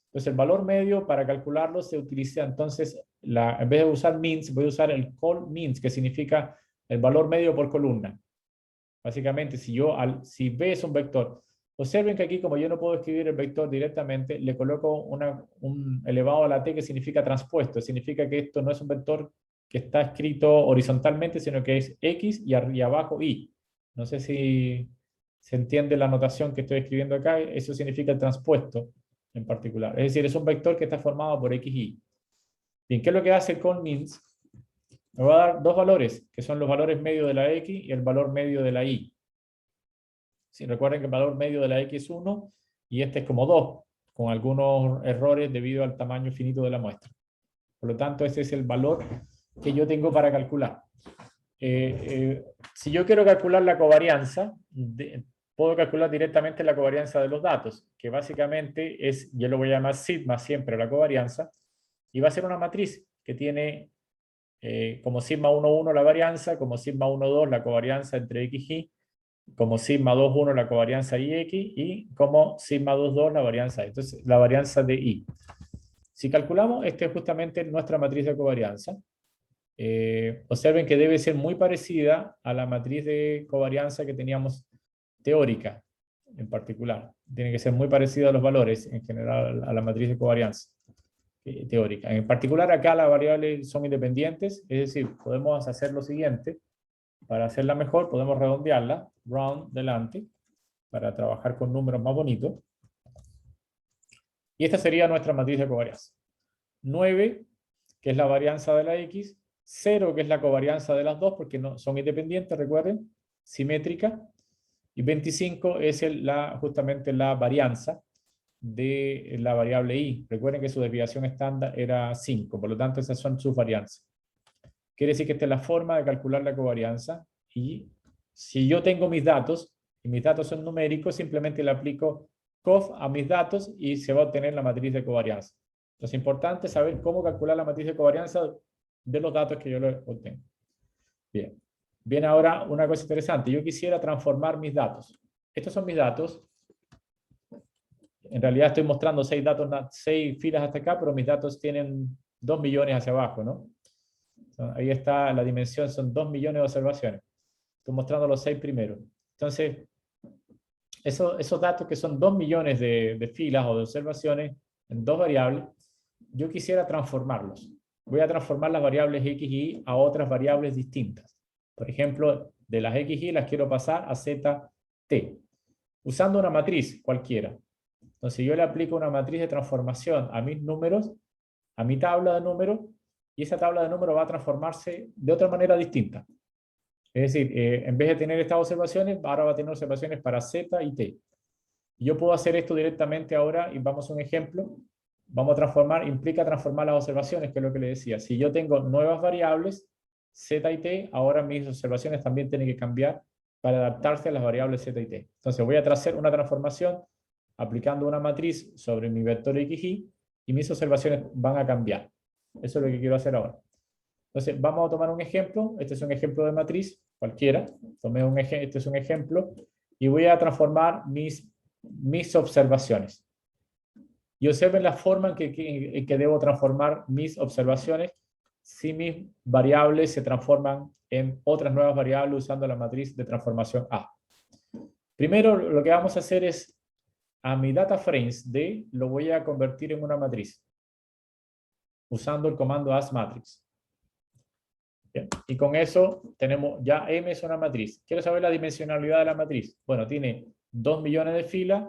A: entonces el valor medio para calcularlo se utiliza entonces, en vez de usar means, voy a usar el call means, que significa el valor medio por columna. Básicamente, si B es un vector, observen que aquí, como yo no puedo escribir el vector directamente, le coloco un elevado a la t que significa transpuesto. Significa que esto no es un vector que está escrito horizontalmente, sino que es x y abajo y. No sé si se entiende la notación que estoy escribiendo acá. Eso significa el transpuesto en particular. Es decir, es un vector que está formado por x y y. Bien, ¿qué es lo que hace con means? Me va a dar dos valores, que son los valores medios de la x y el valor medio de la y. Sí, recuerden que el valor medio de la x es 1 y este es como 2, con algunos errores debido al tamaño finito de la muestra. Por lo tanto, ese es el valor que yo tengo para calcular. Si yo quiero calcular la covarianza, puedo calcular directamente la covarianza de los datos, que básicamente es, yo lo voy a llamar sigma siempre la covarianza, y va a ser una matriz que tiene como sigma 1, 1 la varianza, como sigma 1, 2 la covarianza entre x y y, como sigma 2, 1 la covarianza y x, y como sigma 2, 2 la varianza y. Entonces, la varianza de y. Si calculamos, esta es justamente nuestra matriz de covarianza. Observen que debe ser muy parecida a la matriz de covarianza que teníamos teórica, en particular. Tiene que ser muy parecida a los valores, en general, a la matriz de covarianza teórica. En particular, acá las variables son independientes, es decir, podemos hacer lo siguiente. Para hacerla mejor, podemos redondearla, round delante, para trabajar con números más bonitos. Y esta sería nuestra matriz de covarianza. 9, que es la varianza de la x, 0, que es la covarianza de las dos, porque no, son independientes, recuerden, simétrica, y 25 es justamente la varianza de la variable y. Recuerden que su desviación estándar era 5, por lo tanto esas son sus varianzas. Quiere decir que esta es la forma de calcular la covarianza, y si yo tengo mis datos, y mis datos son numéricos, simplemente le aplico cov a mis datos y se va a obtener la matriz de covarianza. Entonces es importante saber cómo calcular la matriz de covarianza de los datos que yo le obtengo. Bien. Viene ahora una cosa interesante. Yo quisiera transformar mis datos. Estos son mis datos. En realidad estoy mostrando 6 datos, 6 filas hasta acá, pero mis datos tienen 2 millones hacia abajo, ¿no? Ahí está la dimensión, son 2 millones de observaciones. Estoy mostrando los 6 primeros. Entonces, esos datos que son 2 millones de filas o de observaciones en dos variables, yo quisiera transformarlos. Voy a transformar las variables x y y a otras variables distintas. Por ejemplo, de las x y las quiero pasar a z, t, usando una matriz cualquiera. Entonces yo le aplico una matriz de transformación a mis números, a mi tabla de números, y esa tabla de números va a transformarse de otra manera distinta. Es decir, en vez de tener estas observaciones, ahora va a tener observaciones para z y t. Yo puedo hacer esto directamente ahora, y vamos a un ejemplo. Vamos a transformar, implica transformar las observaciones, que es lo que le decía. Si yo tengo nuevas variables, z y t, ahora mis observaciones también tienen que cambiar para adaptarse a las variables z y t. Entonces voy a hacer una transformación aplicando una matriz sobre mi vector x y mis observaciones van a cambiar. Eso es lo que quiero hacer ahora. Entonces vamos a tomar un ejemplo. Este es un ejemplo de matriz, cualquiera. Este es un ejemplo. Y voy a transformar mis observaciones. Y observen la forma en que debo transformar mis observaciones si mis variables se transforman en otras nuevas variables usando la matriz de transformación A. Primero, lo que vamos a hacer es, a mi data frames D lo voy a convertir en una matriz usando el comando asMatrix. Bien. Y con eso tenemos, ya M es una matriz. Quiero saber la dimensionalidad de la matriz. Bueno, tiene 2 millones de filas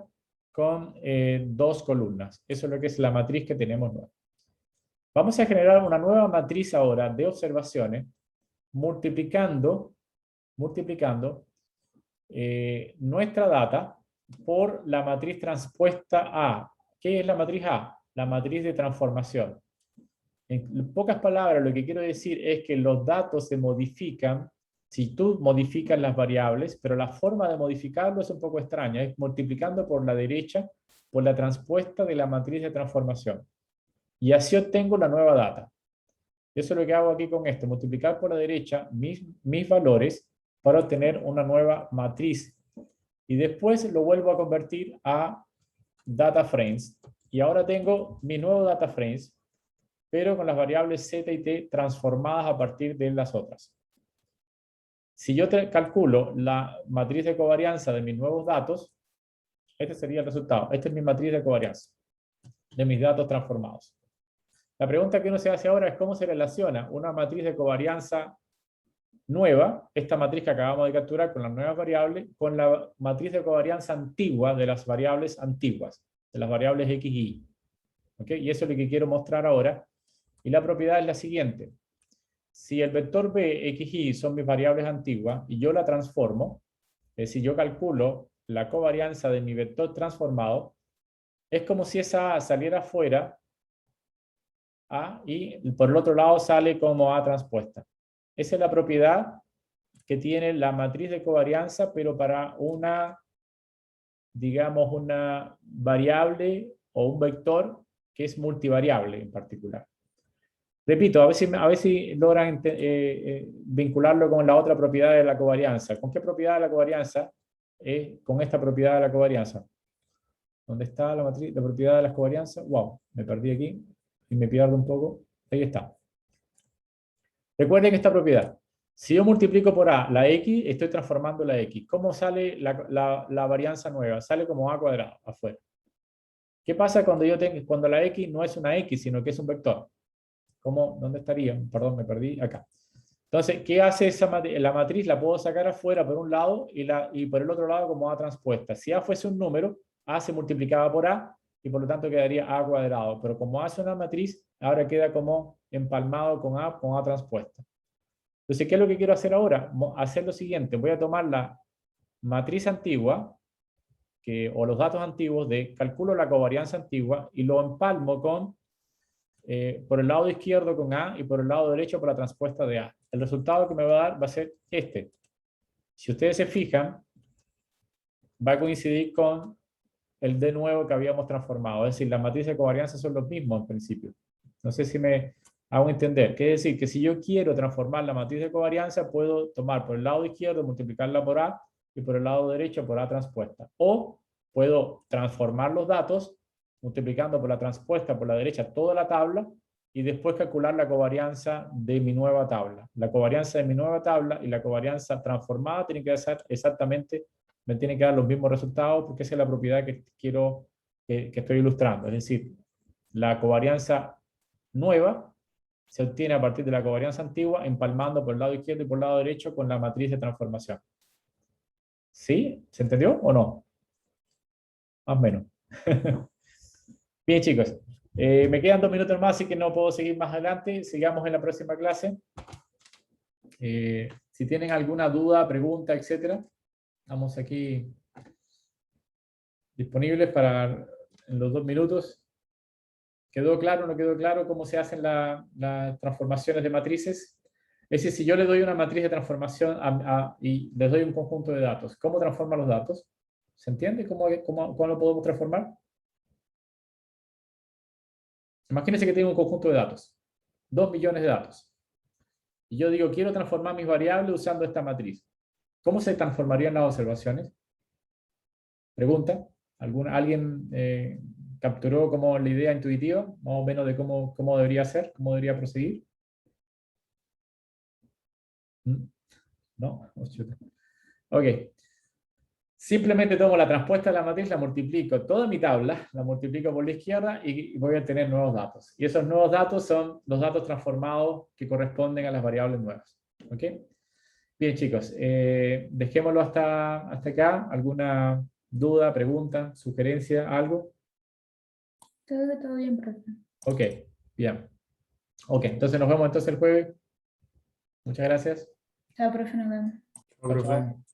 A: con 2 columnas. Eso es lo que es la matriz que tenemos nueva. Vamos a generar una nueva matriz ahora de observaciones multiplicando nuestra data por la matriz transpuesta A. ¿Qué es la matriz A? La matriz de transformación. En pocas palabras, lo que quiero decir es que los datos se modifican si tú modificas las variables, pero la forma de modificarlo es un poco extraña, es multiplicando por la derecha por la transpuesta de la matriz de transformación. Y así obtengo la nueva data. Eso es lo que hago aquí con esto, multiplicar por la derecha mis valores para obtener una nueva matriz. Y después lo vuelvo a convertir a data frames. Y ahora tengo mi nuevo data frames, pero con las variables z y t transformadas a partir de las otras. Si yo calculo la matriz de covarianza de mis nuevos datos, este sería el resultado. Esta es mi matriz de covarianza de mis datos transformados. La pregunta que uno se hace ahora es cómo se relaciona una matriz de covarianza nueva, esta matriz que acabamos de capturar con las nuevas variables, con la matriz de covarianza antigua de las variables antiguas, de las variables x y y. ¿Okay? Y eso es lo que quiero mostrar ahora. Y la propiedad es la siguiente. Si el vector b, x y y son mis variables antiguas y yo la transformo, es decir, yo calculo la covarianza de mi vector transformado, es como si esa A saliera fuera A y por el otro lado sale como A transpuesta. Esa es la propiedad que tiene la matriz de covarianza, pero para una, digamos, una variable o un vector que es multivariable en particular. Repito, a ver si logran vincularlo con la otra propiedad de la covarianza. ¿Con qué propiedad de la covarianza? Con esta propiedad de la covarianza. ¿Dónde está la matriz, la propiedad de las covarianzas? Wow, me perdí aquí y me pierdo un poco. Ahí está. Recuerden esta propiedad. Si yo multiplico por A la X, estoy transformando la X. ¿Cómo sale la varianza nueva? Sale como A cuadrado afuera. ¿Qué pasa cuando la X no es una X, sino que es un vector? ¿Dónde estaría? Perdón, me perdí acá. Entonces, ¿qué hace la matriz? La puedo sacar afuera por un lado y por el otro lado como A transpuesta. Si A fuese un número, A se multiplicaba por A y por lo tanto quedaría A cuadrado. Pero como A es una matriz, ahora queda como empalmado con A transpuesta. Entonces, ¿qué es lo que quiero hacer ahora? Hacer lo siguiente. Voy a tomar la matriz antigua o los datos antiguos calculo la covarianza antigua y lo empalmo por el lado izquierdo con A y por el lado derecho por la transpuesta de A. El resultado que me va a dar va a ser este. Si ustedes se fijan, va a coincidir con el de nuevo que habíamos transformado. Es decir, las matrices de covarianza son los mismos en principio. No sé si me hago entender. Quiere decir que si yo quiero transformar la matriz de covarianza, puedo tomar por el lado izquierdo, multiplicarla por A y por el lado derecho por A transpuesta. O puedo transformar los datos multiplicando por la transpuesta por la derecha toda la tabla y después calcular la covarianza de mi nueva tabla. La covarianza de mi nueva tabla y la covarianza transformada tienen que ser exactamente, me tienen que dar los mismos resultados porque esa es la propiedad que estoy ilustrando. Es decir, la covarianza nueva se obtiene a partir de la covarianza antigua empalmando por el lado izquierdo y por el lado derecho con la matriz de transformación. ¿Sí? ¿Se entendió o no? Más o menos. Bien, chicos. Me quedan 2 minutos más, así que no puedo seguir más adelante. Sigamos en la próxima clase. Si tienen alguna duda, pregunta, etc., estamos aquí disponibles en los 2 minutos. ¿Quedó claro o no quedó claro cómo se hacen las transformaciones de matrices? Es decir, si yo le doy una matriz de transformación y les doy un conjunto de datos, ¿cómo transforma los datos? ¿Se entiende cómo lo podemos transformar? Imagínense que tengo un conjunto de datos, 2 millones de datos. Y yo digo, quiero transformar mis variables usando esta matriz. ¿Cómo se transformarían las observaciones? Pregunta. ¿Alguien capturó como la idea intuitiva, más o menos de cómo debería ser, cómo debería proseguir? ¿No? Ok. Simplemente tomo la transpuesta de la matriz, la multiplico toda mi tabla, la multiplico por la izquierda y voy a tener nuevos datos. Y esos nuevos datos son los datos transformados que corresponden a las variables nuevas. ¿Ok? Bien, chicos, dejémoslo hasta acá. ¿Alguna duda, pregunta, sugerencia, algo?
D: Todo bien, profe.
A: Ok, bien. Ok, entonces nos vemos entonces el jueves. Muchas gracias.
D: Chao, profe, nos vemos.
C: Chao, profe.